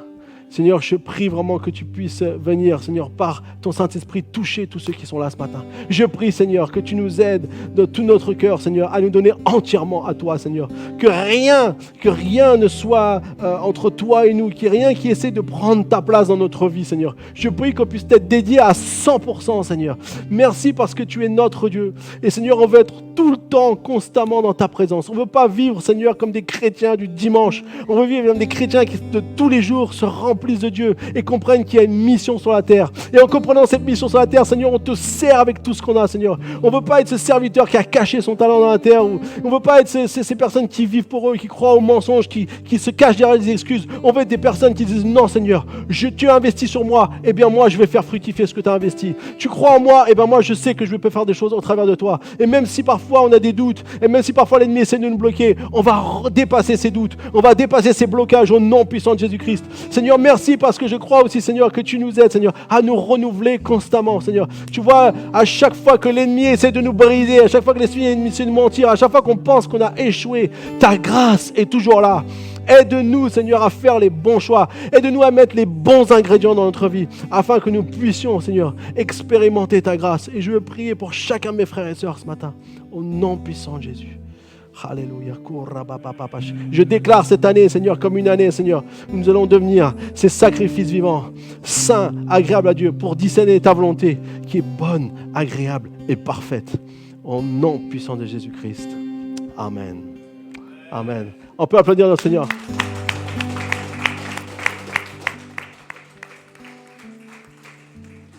Seigneur, je prie vraiment que tu puisses venir, Seigneur, par ton Saint-Esprit, toucher tous ceux qui sont là ce matin. Je prie, Seigneur, que tu nous aides de tout notre cœur, Seigneur, à nous donner entièrement à toi, Seigneur. Que rien ne soit entre toi et nous, qu'il n'y ait rien qui essaie de prendre ta place dans notre vie, Seigneur. Je prie qu'on puisse être dédié à 100%, Seigneur. Merci parce que tu es notre Dieu. Et Seigneur, on veut être tout le temps, constamment dans ta présence. On ne veut pas vivre, Seigneur, comme des chrétiens du dimanche. On veut vivre comme des chrétiens qui, de tous les jours, se remplissent de Dieu et comprennent qu'il y a une mission sur la terre. Et en comprenant cette mission sur la terre, Seigneur, on te sert avec tout ce qu'on a, Seigneur. On ne veut pas être ce serviteur qui a caché son talent dans la terre. On ne veut pas être ces personnes qui vivent pour eux, qui croient aux mensonges, qui se cachent derrière les excuses. On veut être des personnes qui disent non, Seigneur, tu as investi sur moi, eh bien moi je vais faire fructifier ce que tu as investi. Tu crois en moi, eh bien moi je sais que je peux faire des choses au travers de toi. Et même si parfois on a des doutes, et même si parfois l'ennemi essaie de nous bloquer, on va dépasser ces doutes, on va dépasser ces blocages au nom puissant de Jésus-Christ. Seigneur, merci parce que je crois aussi, Seigneur, que tu nous aides, Seigneur, à nous renouveler constamment, Seigneur. Tu vois, à chaque fois que l'ennemi essaie de nous briser, à chaque fois que l'ennemi essaie de mentir, à chaque fois qu'on pense qu'on a échoué, ta grâce est toujours là. Aide-nous, Seigneur, à faire les bons choix. Aide-nous à mettre les bons ingrédients dans notre vie, afin que nous puissions, Seigneur, expérimenter ta grâce. Et je veux prier pour chacun de mes frères et sœurs ce matin, au nom puissant de Jésus. Alléluia. Je déclare cette année, Seigneur, comme une année, Seigneur, où nous allons devenir ces sacrifices vivants, saints, agréables à Dieu, pour discerner ta volonté, qui est bonne, agréable et parfaite. Au nom puissant de Jésus-Christ. Amen. Amen. On peut applaudir notre Seigneur.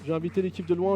Je vais inviter l'équipe de louange.